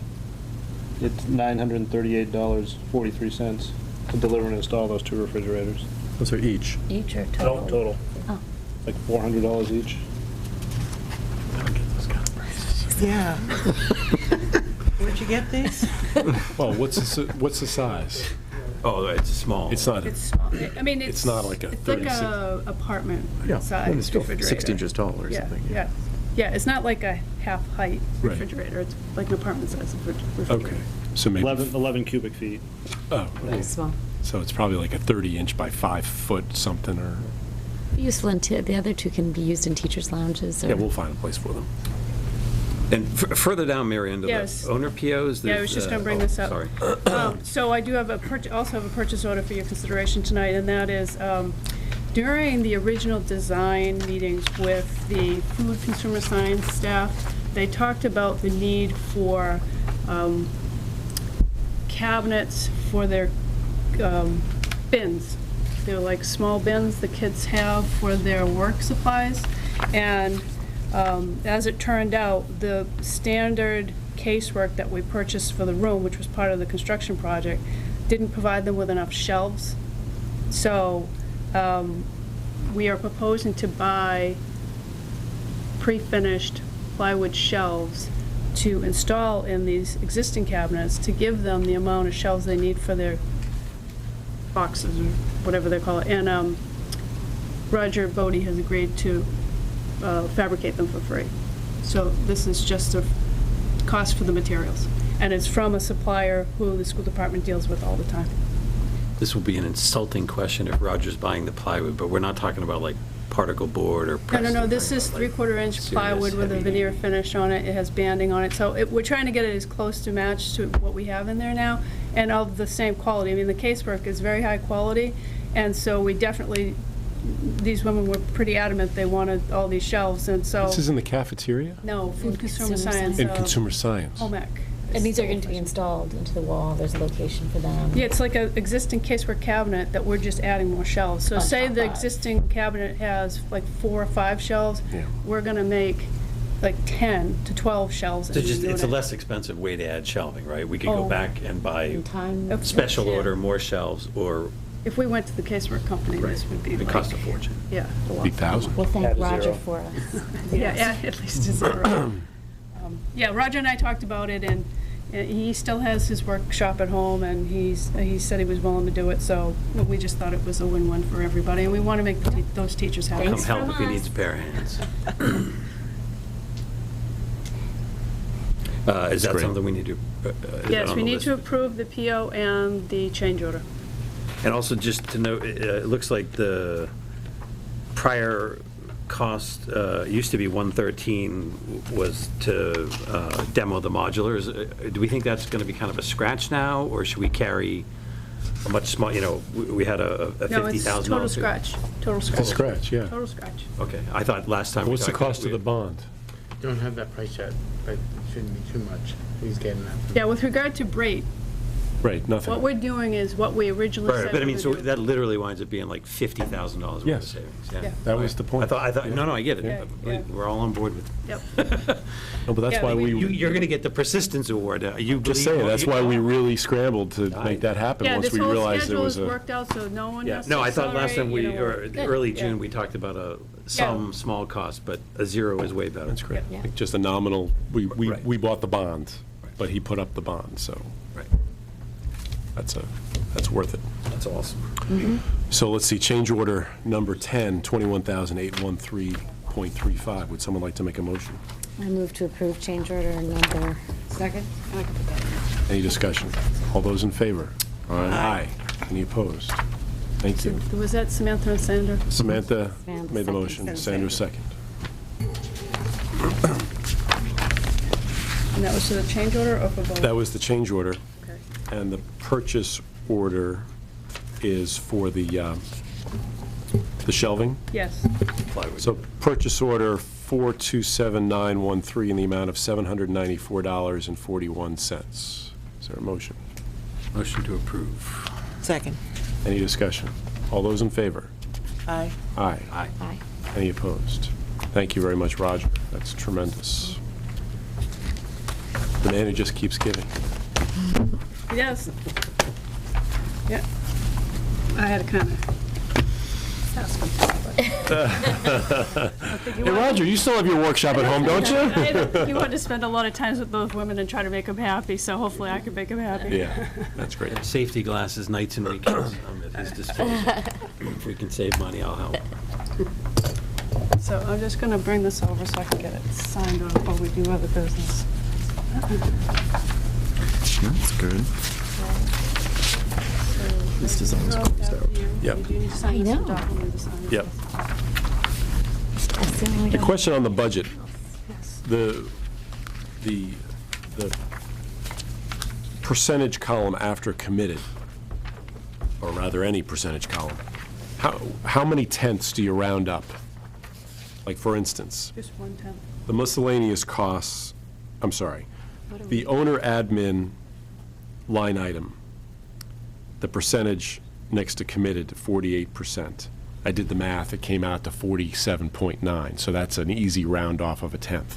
It's $938.43 to deliver and install those 2 refrigerators. those are each. Each or total? Total. Oh. Like $400 each. Yeah. Where'd you get these? Well, what's the size? Oh, it's small. It's not, It's, I mean, it's. not like a It's like 36. a apartment Yeah, size and it's still refrigerator. 6 inches tall or Yeah, something. yeah. Yeah, it's not like a half-height Right. refrigerator, it's like an apartment size refrigerator. okay. So maybe, 11 cubic feet. oh, Very small. so it's probably like a 30-inch by 5-foot something, or, Useful, and the other 2 can be used in teachers' lounges or? yeah, we'll find a place for them. And further down, Mary, into Yes. the owner POs? Yeah, I there's, was just gonna bring oh, this up. Sorry. So I do have also have a purchase order for your consideration tonight, and that is, during the original design meetings with the food consumer science staff, they talked about the need for cabinets for their bins. They're like small bins the kids have for their work supplies. And as it turned out, the standard casework that we purchased for the room, which was part of the construction project, didn't provide them with enough shelves. So we are proposing to buy pre-finished plywood shelves to install in these existing cabinets to give them the amount of shelves they need for their boxes or whatever they call it. And Roger Bodie has agreed to fabricate them for free. So this is just a cost for the materials. And it's from a supplier who the school department deals with all the time. This will be an insulting question if Roger's buying the plywood, but we're not talking about like particle board or No, press. this is 3/4 inch plywood with a veneer finish on it. It has banding on it. So we're trying to get it as close to match to what we have in there now, and of the same quality. I mean, the casework is very high quality, and so we definitely, these women were pretty adamant they wanted all these shelves, and so. This is in the cafeteria? No, food consumer Consumer science. In consumer science? Home ec. And these are going to be installed into the wall, there's a location for them. Yeah, it's like an existing casework cabinet that we're just adding more shelves. So On say top the of. existing cabinet has like 4 or 5 shelves, Yeah. we're gonna make like 10 to 12 shelves in So the just, it's a unit. less expensive way to add shelving, right? We could go Oh. back and buy In time. Of- special Yeah. order more shelves, or, If we went to the casework company, this would be it like. cost a fortune. Yeah. a lot. Big thousand. We'll Add thank a Roger zero. for us. Yeah, at least a zero. Yeah, Roger and I talked about it, and he still has his workshop at home, and he said he was willing to do it, so we just thought it was a win-win for everybody, and we want to make those teachers happy. Come Thanks help from if he us. needs a pair of hands. Is that great. something we need to? Is that Yes, on we the need list? to approve the PO and the change order. And also, just to note, it looks like the prior cost used to be 113 was to demo the modulars. Do we think that's going to be kind of a scratch now, or should we carry a much small, we had a No, it's $50,000? total scratch, total scratch. Full scratch, yeah. Total scratch. Okay, I thought last time we What's the talked about cost of the bond? Don't have that price yet, but it shouldn't be too much. He's getting that. from- Yeah, with regard to Brate, Right, nothing. what we're doing is what we originally said. Right, but I we mean, would so do. that literally winds up being like $50,000 worth of Yes. savings, Yeah. That was the point. I thought, no, I get it. Yeah, yeah. We're all on board with Yep. No, but that's Yeah, why we- we, You're going to get the persistence award. You just believe- saying, that's why we really scrambled to Nice. make that happen, Yeah, once this we whole realized there schedule was is a. worked out, so no one Yeah. has to No, I thought last time accelerate, early yeah. June, we talked about some small cost, but a zero is way better. That's great. Yeah. Like, just a nominal, Right. we bought the bond, Right. but he put up the bond, so Right. that's worth it. That's awesome. So let's see, change order number 10, 21,813.35. Would someone like to make a motion? I move to approve change order number. Second? Any discussion? All those in favor? Aye. Any opposed? Thank you. Was that Samantha and Sandra? Samantha Samantha made the second. motion, Sandra second. And that was to the change order or for both? That was the change order, Okay. and the purchase order is for the shelving. Yes. Plywood. So purchase order 427913 in the amount of $794.41. Is there a motion? Motion to approve. Second. Any discussion? All those in favor? Aye. Aye. Aye. Aye. Any opposed? Thank you very much, Roger. That's tremendous. The man who just keeps giving. Yes. Yeah. I had to kind of ask him. Hey, Roger, you still have your workshop at home, don't I you? didn't think you wanted to spend a lot of time with those women and try to make them happy, so hopefully I can make them happy. Yeah, that's great. Safety glasses, nights and weekends at his disposal. If we can save money, I'll help. So I'm just going to bring this over so I can get it signed off while we do other business. That's good. This is always closed out. Yep. You do need to sign I this know. document to sign. Yep. Assuming we A don't- question on the budget. Yes. The percentage column after committed, or rather any percentage column, how many tenths do you round up? Like, for instance, Just 1/10. the miscellaneous costs, I'm sorry, the owner admin line item, the percentage next to committed, 48%. I did the math, it came out to 47.9, so that's an easy round off of a tenth.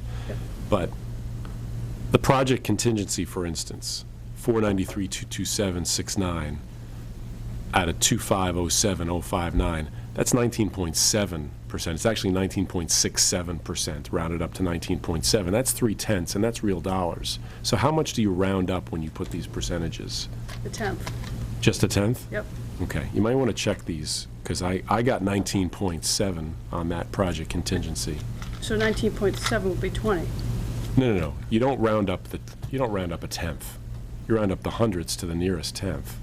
But the project contingency, for instance, 493,227.69 out of 2507059, that's 19.7%. It's actually 19.67%, rounded up to 19.7. That's 3/10, and that's real dollars. So how much do you round up when you put these percentages? The 10th. Just a tenth? Yep. Okay, you might want to check these, because I got 19.7 on that project contingency. So 19.7 would be 20. No. You don't round up a tenth. You round up the hundreds to the nearest tenth.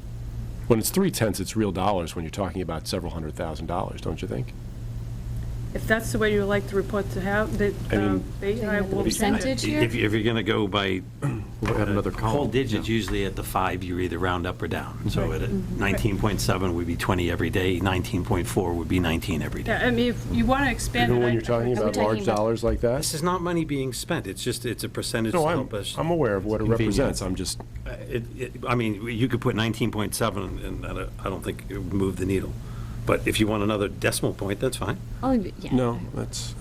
When it's 3/10, it's real dollars when you're talking about several $100,000, don't you think? If that's the way you would like the report to have, that, I mean- I will change it. Percentage here? If you're going to go by We'll add another column. Whole digits, Yeah. usually at the 5, you either round up or down. So Right. at 19.7 would be 20 every day, 19.4 would be 19 every day. Yeah, I mean, if you want to expand it. Even when you're talking Are we about talking large about- dollars like that? This is not money being spent, it's just, it's a percentage to No, help us. I'm aware of what it Convenience. represents, I'm just, I mean, you could put 19.7, and I don't think it would move the needle. But if you want another decimal point, that's fine. Oh, yeah. no, that's,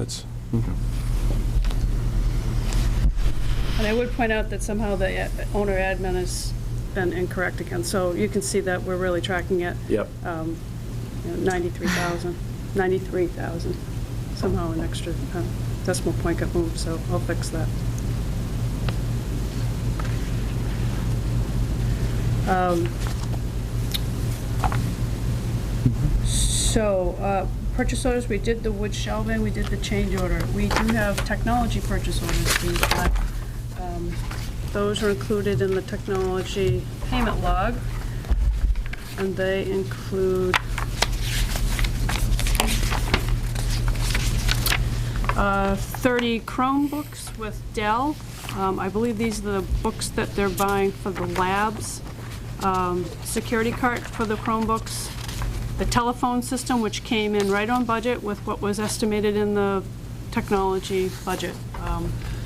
And I would point out that somehow the owner admin has been incorrect again, so you can see that we're really tracking it. yep. 93,000. Somehow an extra decimal point got moved, so I'll fix that. So, purchase orders, we did the wood shelving, we did the change order. We do have technology purchase orders. Those are included in the technology payment log, and they include 30 Chromebooks with Dell. I believe these are the books that they're buying for the labs. Security card for the Chromebooks. The telephone system, which came in right on budget with what was estimated in the technology budget.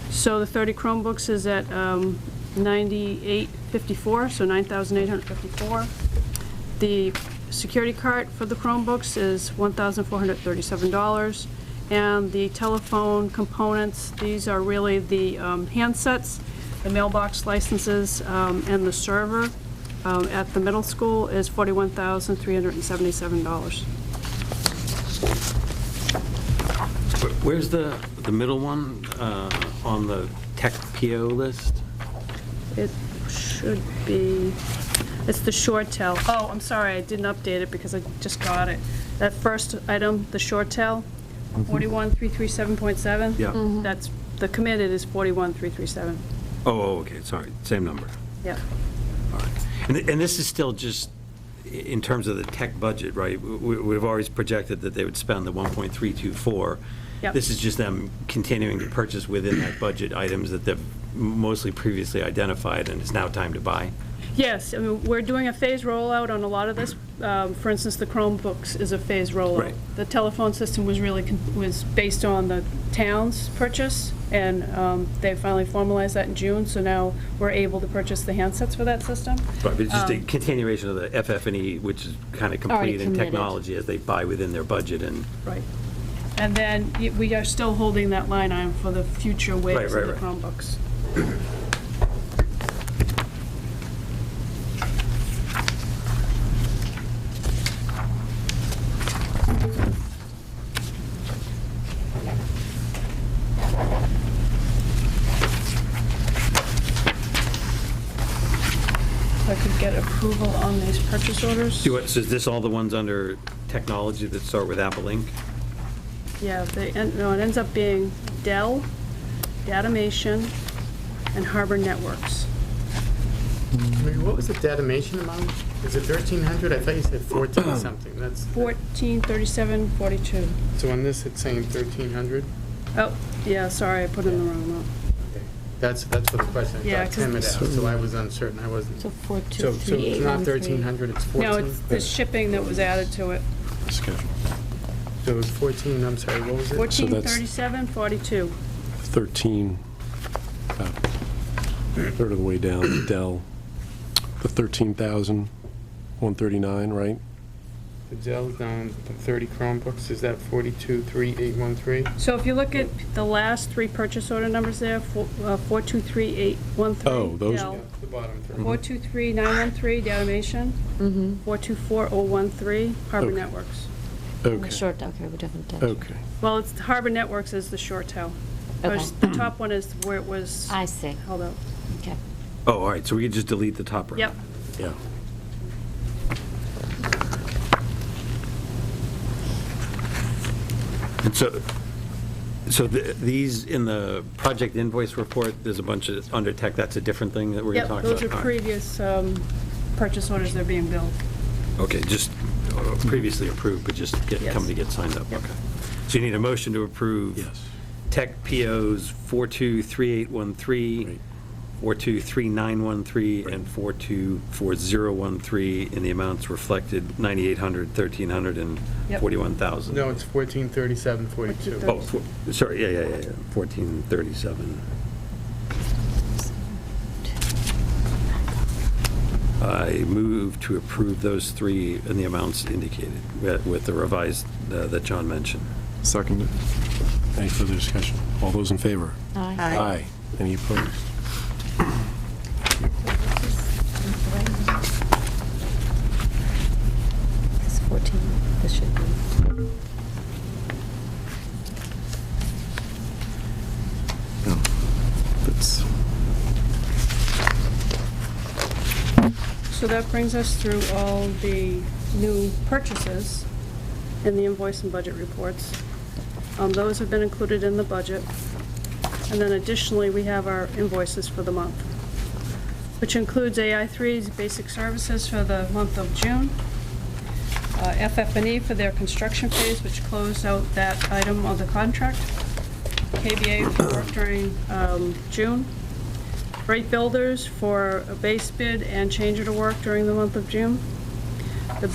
So the 30 Chromebooks is at $9,854, so $9,854. The security card for the Chromebooks is $1,437. And the telephone components, these are really the handsets, the mailbox licenses, and the server at the middle school is $41,377. Where's the middle one on the tech PO list? It should be, it's the short tail. Oh, I'm sorry, I didn't update it because I just got it. That first item, the short tail, 41,337.7. Yeah. That's, the committed is 41,337. Oh, okay, sorry, same number. Yeah. All right. And this is still just in terms of the tech budget, right? We've always projected that they would spend the 1.324. Yep. This is just them continuing to purchase within that budget items that they've mostly previously identified, and it's now time to buy. Yes, I mean, we're doing a phased rollout on a lot of this. For instance, the Chromebooks is a phased rollout. Right. The telephone system was really, was based on the town's purchase, and they finally formalized that in June, so now we're able to purchase the handsets for that system. Right, but it's just a continuation of the FF&E, which is kind of Already complete in committed. technology as they buy within their budget and. Right. And then we are still holding that line item for the future waves Right, of the right. Chromebooks. If I could get approval on these purchase orders. So is this all the ones under technology that start with Apple Inc.? Yeah, no, it ends up being Dell, Datamation, and Harbor Networks. Mary, what was the datamation amount? Is it 1,300? I thought you said 14 something. That's, 143742. so on this, it's saying 1,300? Oh, yeah, sorry, I put in the wrong amount. Okay. That's for the question. Yeah, I thought 'cause- Tim had asked, so I was uncertain. I wasn't. So So it's 423,813. not 1,300, it's 14? No, it's the shipping that was added to it. Schedule. So it was 14, I'm sorry, what was it? 143742. 13, about a third of the way down, Dell, the 13,139, right? The Dell's down, the 30 Chromebooks, is that 42,3813? So if you look at the last three purchase order numbers there, 423813. Oh, those- Dell, Yeah, the bottom three. 423913, Datamation. 424013, Harbor Okay. Networks. And Okay, the short, okay, we definitely. okay. Well, it's Harbor Networks is the short tail. Okay. The top one is where it was I see, held out. okay. Oh, all right, so we could just delete the top row. Yep. Yeah. And so these, in the project invoice report, there's a bunch of, under tech, that's a different thing that we're going Yep, to talk about? those are All right. previous purchase orders that are being billed. Okay, just previously approved, but just Yes. coming to get signed up, Yep. okay. So you need a motion to approve Yes. tech POs 423813, Right. 423913 and 424013 in the amounts reflected, 9,800, 1,300, and Yep. 41,000. No, it's 1437.42. Oh, sorry, yeah, 1437. I move to approve those three in the amounts indicated with the revised that John mentioned. Seconded. Any further discussion? All those in favor? Aye. Aye. Any opposed? It's 14, this should be. No, that's, So that brings us through all the new purchases in the invoice and budget reports. Those have been included in the budget. And then additionally, we have our invoices for the month, which includes AI3's basic services for the month of June, FF&E for their construction phase, which closed out that item of the contract, KBA for work during June, Rate Builders for a base bid and change order work during the month of June, the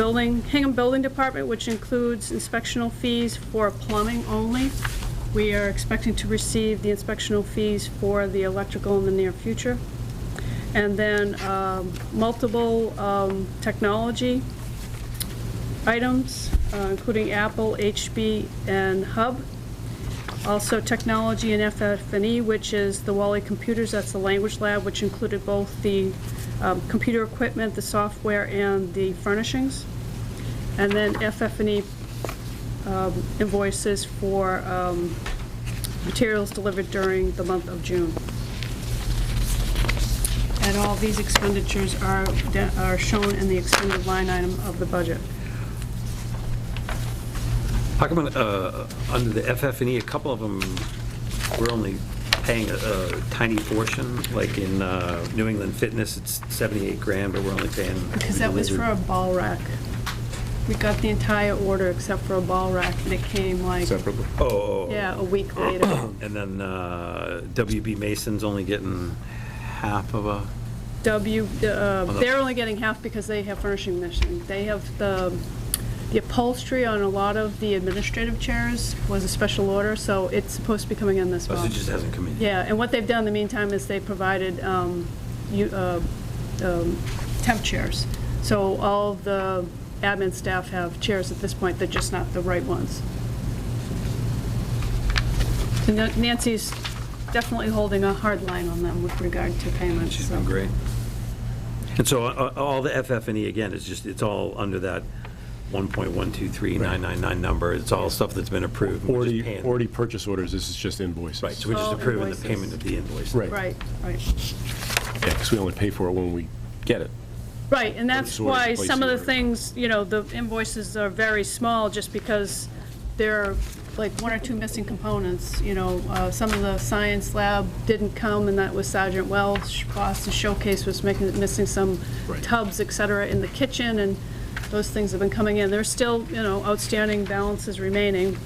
Hingham Building Department, which includes inspectional fees for plumbing only. We are expecting to receive the inspectional fees for the electrical in the near future. And then multiple technology items, including Apple, HB, and Hub. Also technology and FF&E, which is the Wally Computers, that's the language lab, which included both the computer equipment, the software, and the furnishings. And then FF&E invoices for materials delivered during the month of June. And all these expenditures are shown in the expended line item of the budget. How come under the FF&E, a couple of them, we're only paying a tiny portion, like in New England Fitness, it's 78 grand, but we're only paying. Because that was for a ball rack. We got the entire order except for a ball rack, and it came like, separately. Oh. yeah, a week later. And then WB Mason's only getting half of a. They're only getting half because they have furnishing mission. They have the upholstery on a lot of the administrative chairs was a special order, so it's supposed to be coming in this Oh, so month. it just hasn't come in yet. Yeah, and what they've done in the meantime is they provided temp chairs. So all of the admin staff have chairs at this point, they're just not the right ones. And Nancy's definitely holding a hard line on them with regard to payments. She's so. been great. And so all the FF&E, again, is just, it's all under that 1.123999 number. It's all stuff that's been approved. We're just paying. Already purchase orders, this is just invoices. Right, so we're just All approving the invoices. payment of the invoice. Right. Right. Yeah, because we only pay for it when we get it. Right, and that's Purchase order, why place some of the order. things, the invoices are very small, just because there are like one or two missing components. Some of the science lab didn't come, and that was Sergeant Wells' Boston Showcase was missing some Right. tubs, et cetera, in the kitchen, and those things have been coming in. There's still, outstanding balances remaining.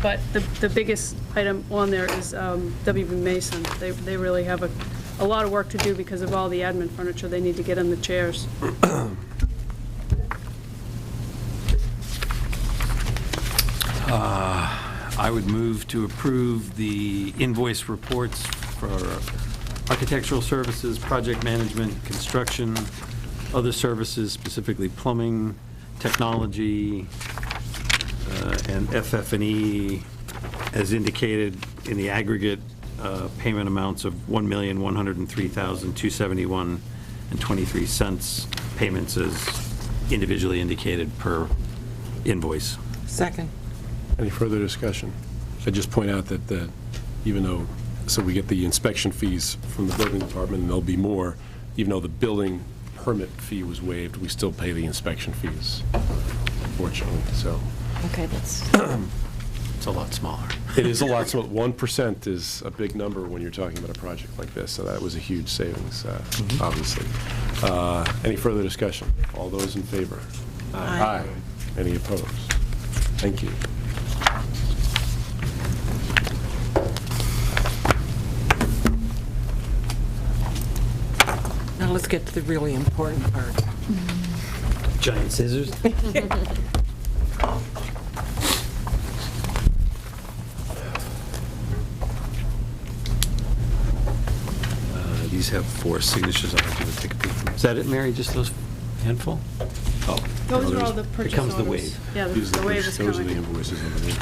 But the biggest item on there is WB Mason. They really have a lot of work to do because of all the admin furniture they need to get in the chairs. I would move to approve the invoice reports for architectural services, project management, construction, other services, specifically plumbing, technology, and FF&E, as indicated in the aggregate payment amounts of $1,103,271.23, payments as individually indicated per invoice. Second. Any further discussion? I'd just point out that even though, so we get the inspection fees from the building department, and there'll be more, even though the building permit fee was waived, we still pay the inspection fees, unfortunately, so. Okay, that's, It's a lot smaller. It is a lot, so 1% is a big number when you're talking about a project like this, so that was a huge savings, obviously. Any further discussion? All those in favor? Aye. Any opposed? Thank you. Now let's get to the really important part. Giant scissors? These have 4 signatures on it. Do you want to take a peek? Is that it, Mary? Just those handful? Oh. Those no, are all there's- the purchase Here comes the orders. wave. Yeah, These the are wave is those are the coming. invoices over there.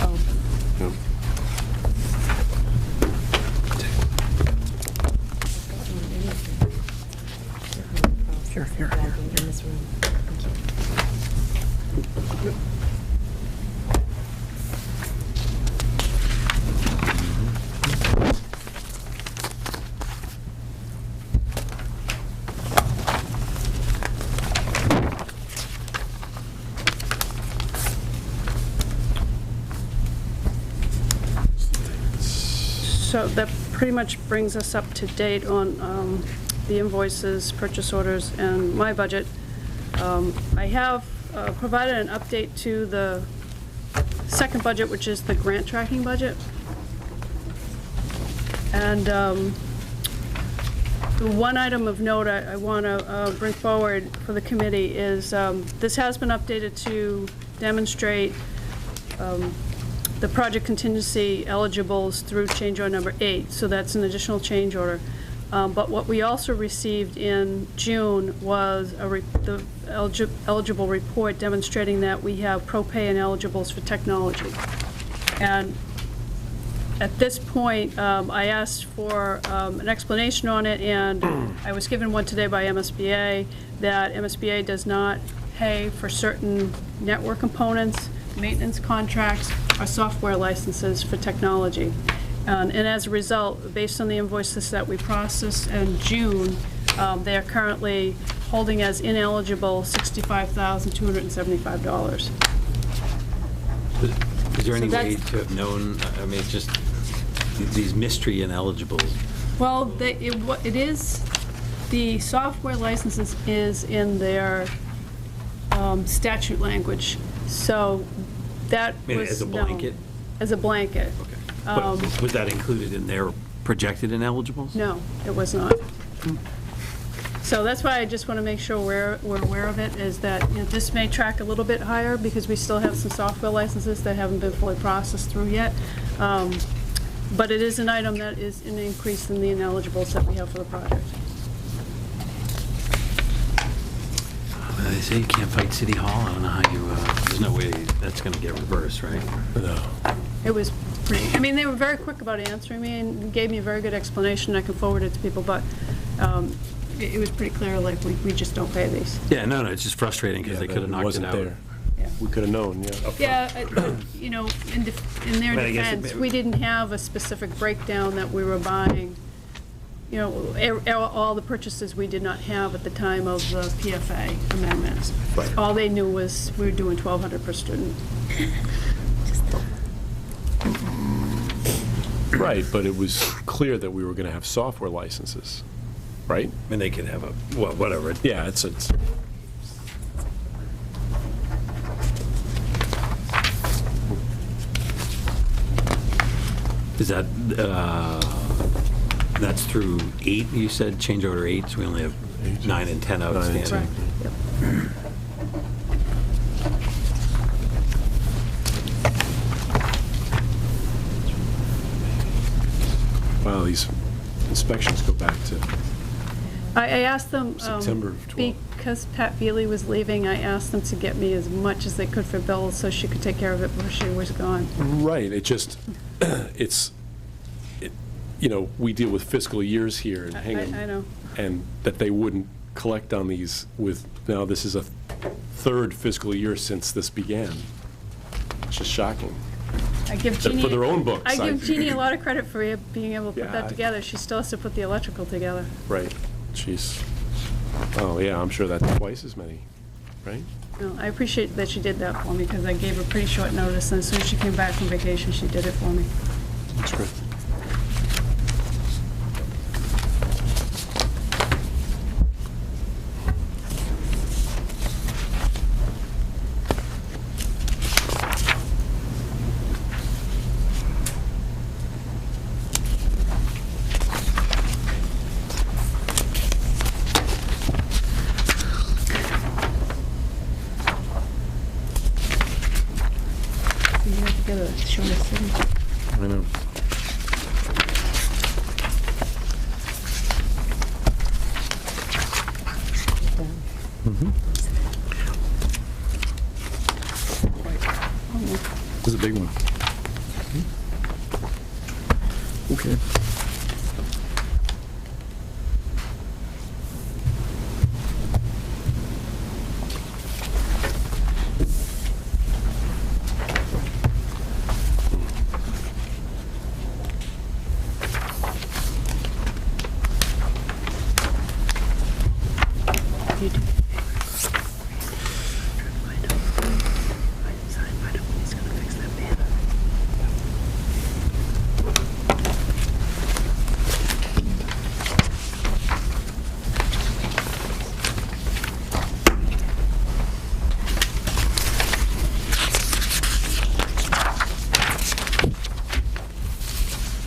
Oh, Yep. Here, here, back here. in this room. So that pretty much brings us up to date on the invoices, purchase orders, and my budget. I have provided an update to the second budget, which is the grant tracking budget. And the one item of note I want to bring forward for the committee is this has been updated to demonstrate the project contingency eligibles through change order number 8, so that's an additional change order. But what we also received in June was the eligible report demonstrating that we have propay and eligibles for technology. And at this point, I asked for an explanation on it, and I was given one today by MSBA, that MSBA does not pay for certain network components, maintenance contracts, or software licenses for technology. And as a result, based on the invoices that we processed in June, they are currently holding as ineligible $65,275. Is there any So way that's- to have known, I mean, it's just these mystery ineligibles? Well, it is, the software licenses is in their statute language, so that I mean, was as a known. blanket? As a blanket. Okay. But was that included in their projected ineligibles? No, it was not. So that's why I just want to make sure we're aware of it, is that, you know, this may track a little bit higher because we still have some software licenses that haven't been fully processed through yet. But it is an item that is an increase in the ineligibles that we have for the project. Well, they say you can't fight City Hall. I don't know how you, there's no way that's going to get reversed, right? No. It was pretty, I mean, they were very quick about answering me and gave me a very good explanation. I can forward it to people, but it was pretty clear, like, we just don't pay these. Yeah, no, it's just frustrating because they could have knocked it wasn't out. there. Yeah. We could have known, yeah. Yeah, you know, in their But I guess it defense, may- we didn't have a specific breakdown that we were buying. You know, all the purchases we did not have at the time of the PFA amendments. Right. All they knew was we were doing 1,200 per student. Right, but it was clear that we were going to have software licenses, right? And they could have a, well, whatever. Yeah, it's Is that, that's through 8, you said, change order 8, so we only have 9 and 10 outstanding. Correct. Yep. wow, these inspections go back to, I asked them, September of 12. because Pat Beely was leaving, I asked them to get me as much as they could for Bill so she could take care of it before she was gone. right, it just, you know, we deal with fiscal years here in Hingham. I know. And that they wouldn't collect on these with, now this is a third fiscal year since this began. It's just shocking. I give Jeannie. For their own books. I give Jeannie a lot of credit for being able to put Yeah, that together. She still has to put the electrical together. Right, she's, oh, yeah, I'm sure that's twice as many, right? No, I appreciate that she did that for me, because I gave her pretty short notice, and as soon as she came back from vacation, she did it for me. That's great. You're the shortest signature. I know. This is a big one. Okay. You do.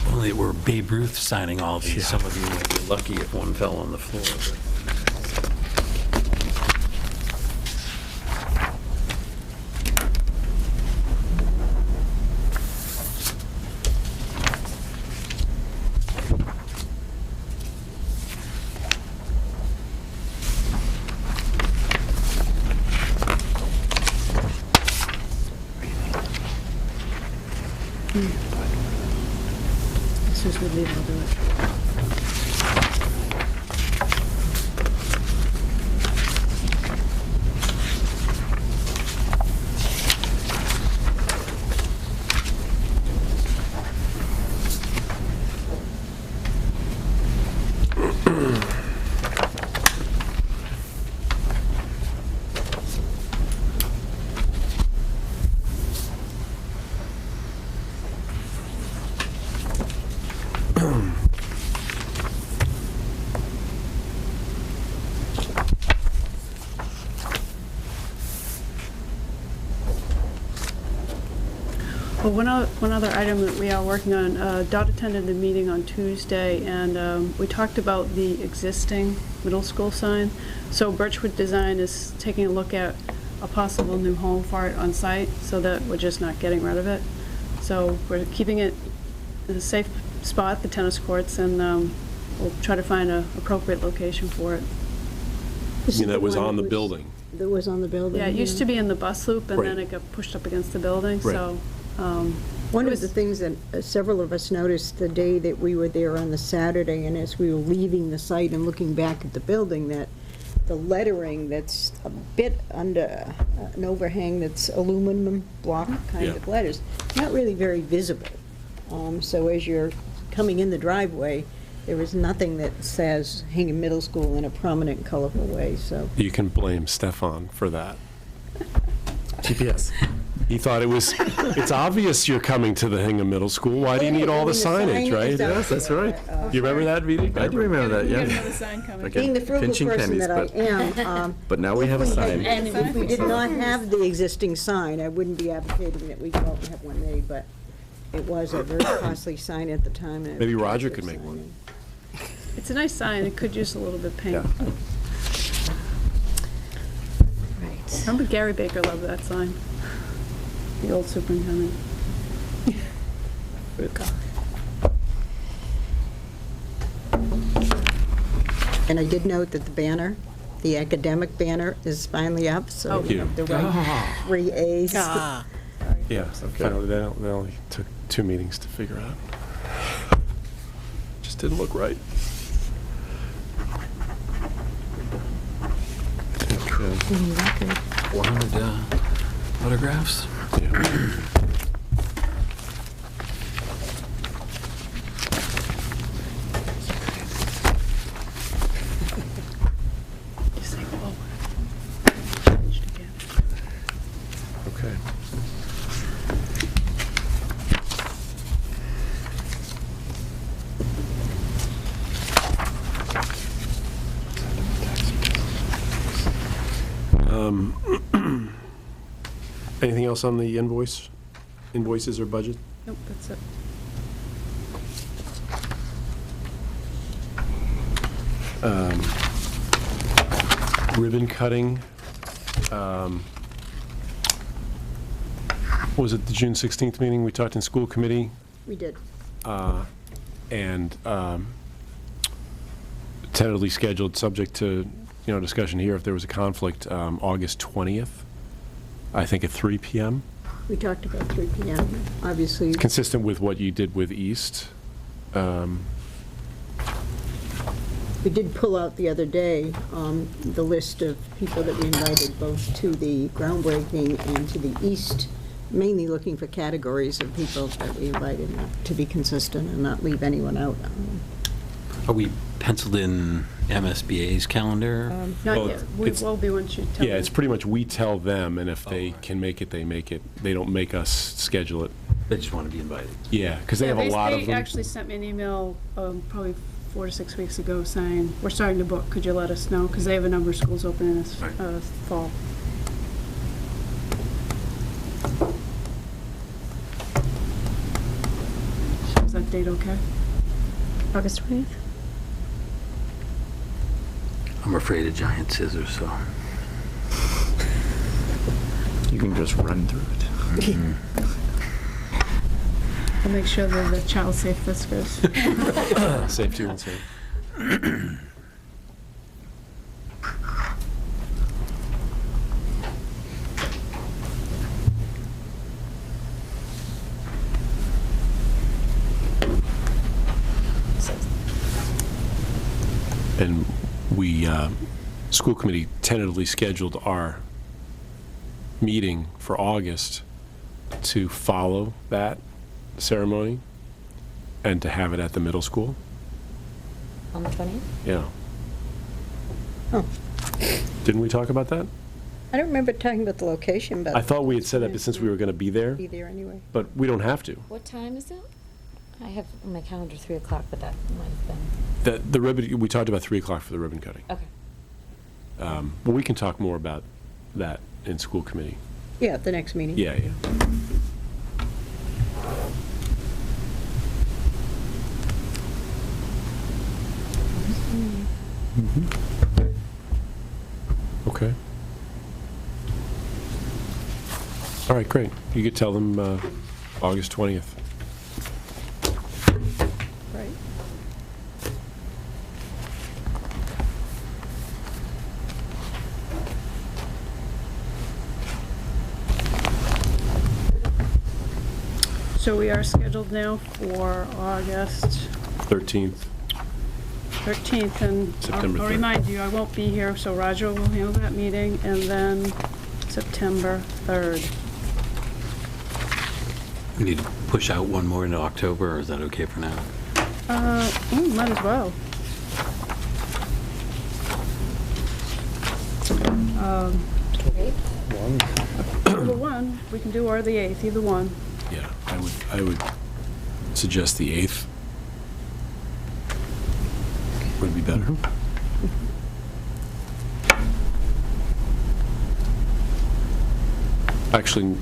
Well, it were Babe Ruth signing all these. Some of you might be lucky if one fell on the floor. As soon as we leave, I'll do it. Well, one other item that we are working on, Dot attended the meeting on Tuesday, and we talked about the existing middle school sign. So Birchwood Design is taking a look at a possible new home for it on site, so that we're just not getting rid of it. So we're keeping it in a safe spot, the tennis courts, and we'll try to find an appropriate location for it. I mean, that was on the building. That was on the building? Yeah, it used to be in the bus loop, and then Right. it got pushed up against the building, Right. so. One it of was- the things that several of us noticed the day that we were there on the Saturday, and as we were leaving the site and looking back at the building, that the lettering that's a bit under an overhang that's aluminum block kind Yeah. of letters, not really very visible. So as you're coming in the driveway, there is nothing that says Hingham Middle School in a prominent, colorful way, so. You can blame Stefan for that. GPS. He thought it's obvious you're coming to the Hingham Middle School. Why do you need all the signage, right? Yes, that's right. You remember that meeting? I do remember that, yeah. Oh, Being the frugal Pinching person pennies, that I but- am, But now we have a sign. and if we did not have the existing sign, I wouldn't be advocating that we go out and have one made, but it was a very costly sign at the time. and Maybe a Roger attractive could make sign. one. It's a nice sign, it could use a little bit of paint. Yeah. Right. Remember Gary Baker loved that sign? The old superintendent. And I did note that the banner, the academic banner, is finally up, so Oh. we have the right 3 As. Ah, Yeah, finally, they only took 2 meetings to figure out. Just didn't look right. Okay. 400 autographs. Yeah. Just say, "Whoa." Changed again. Okay. Anything else on the invoices or budget? Nope, that's it. Ribbon cutting. Was it the June 16th meeting? We talked in school committee, We did. and tentatively scheduled, subject to, discussion here if there was a conflict, August 20th, I think at 3 PM. We talked about 3 PM, obviously. Consistent with what you did with East. We did pull out the other day the list of people that we invited, both to the groundbreaking and to the East, mainly looking for categories of people that we invited, to be consistent and not leave anyone out. Are we penciled in MSBA's calendar? Not Well, yet. We it's- will be once you tell me. Yeah, it's pretty much we tell them, and if they Oh. can make it, they make it. They don't make us schedule it. They just want to be invited. Yeah, because they have a lot of They them. actually sent me an email probably 4 to 6 weeks ago saying, we're starting to book, could you let us know? Because they have a number of schools opening this Right. fall. Is that date okay? August 20th? I'm afraid of giant scissors, so. You can just run through it. I'll make sure that the child safe whiskers. Safety and safe. And we, school committee tentatively scheduled our meeting for August to follow that ceremony and to have it at the middle school. On the 20th? Yeah. Oh. Didn't we talk about that? I don't remember talking about the location, but. I thought we had said that, but since we were going to be there, Be there anyway. but we don't have to. What time is it? I have on my calendar 3 o'clock, but that might have been, The ribbon, we talked about 3 o'clock for the ribbon cutting. okay. But we can talk more about that in school committee. Yeah, at the next meeting. Yeah, yeah. Okay. All right, great. You could tell them August 20th. Right. So we are scheduled now for August 13th. 13th, and September I'll 3rd. remind you, I won't be here, so Roger will handle that meeting, and then September 3rd. We need to push out one more into October, or is that okay for now? Might as well. Either one, we can do, or the 8th, either one. Yeah, I would suggest the 8th. Would be better. Actually,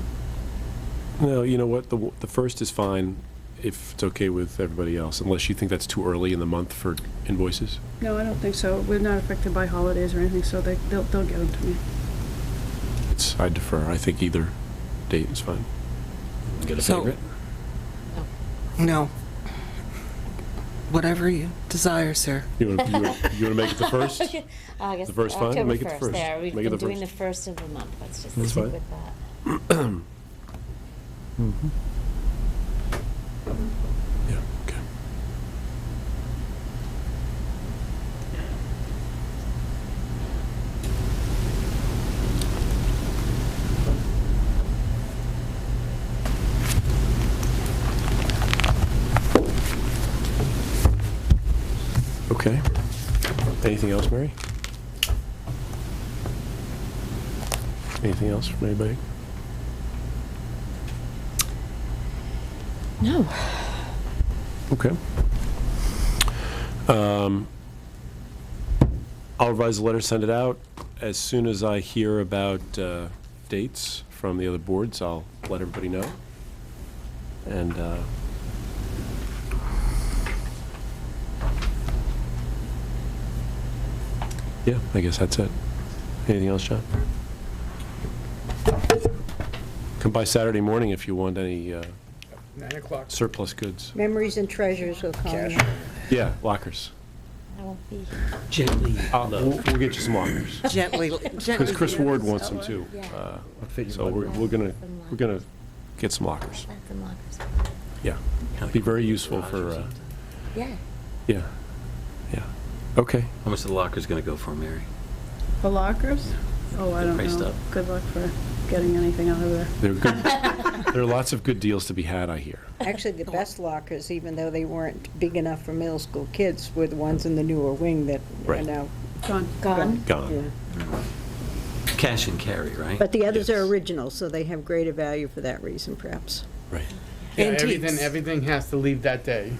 no, you know what? The first is fine if it's okay with everybody else, unless you think that's too early in the month for invoices. No, I don't think so. We're not affected by holidays or anything, so they'll get them to me. I defer. I think either date is fine. Get a So- favorite? No. Whatever you desire, sir. You want to make it the first? August, The first fine? October Make it the 1st. first. There, we've Make it been the doing the first. 1st of the month. Let's just That's stick fine. with that. Yeah, okay. Okay. Anything else, Mary? Anything else from anybody? No. Okay. I'll revise the letter, send it out. As soon as I hear about dates from the other boards, I'll let everybody know. And yeah, I guess that's it. Anything else, John? Come by Saturday morning if you want any 9 o'clock. surplus goods. Memories and treasures will call you. Yeah, lockers. I won't be. Gently. We'll get you some lockers. Gently, Because gently. Chris Ward wants some too. Yeah. So we're gonna get some lockers. That's in lockers. Yeah. Be very useful for, Yeah. yeah, yeah. Okay. How much the locker's going to go for, Mary? For lockers? Oh, I don't Priced know. up. Good luck for getting anything out of there. They're good. There are lots of good deals to be had, I hear. Actually, the best lockers, even though they weren't big enough for middle school kids, were the ones in the newer wing that are Right. now Gone. Gone. Gone. yeah. Cash and carry, right? But the others are Yes. original, so they have greater value for that reason, perhaps. Right. Yeah, Antiques. everything has to leave that day.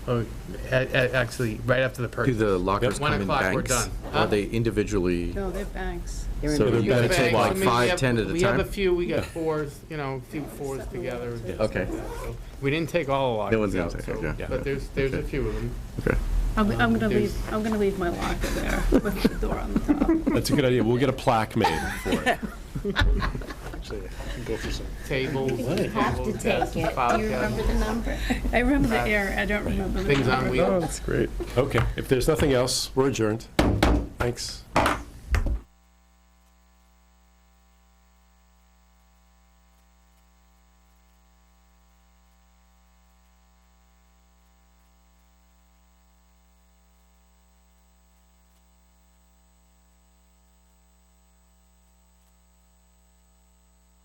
Oh, actually, right after the Do purchase. the lockers 1 come in o'clock, we're banks? done. Or are they individually? No, they're banks. They're So in- they're We got gonna take banks, like I mean, 5, we have- 10 at a We have a time? few, we got fours, a few fours together. Okay. So We didn't take all the lockers No one's gonna out, take it, so- yeah. But there's a few of them. Okay. I'm gonna there's- leave my locker there with the door on the top. That's a good idea. We'll get a plaque made for it. Actually, I can go for some. Tables. You have to take it. Do you remember the number? I remember the area, I don't remember the Things on number. wheels. That's great. Okay, if there's nothing else, we're adjourned. Thanks.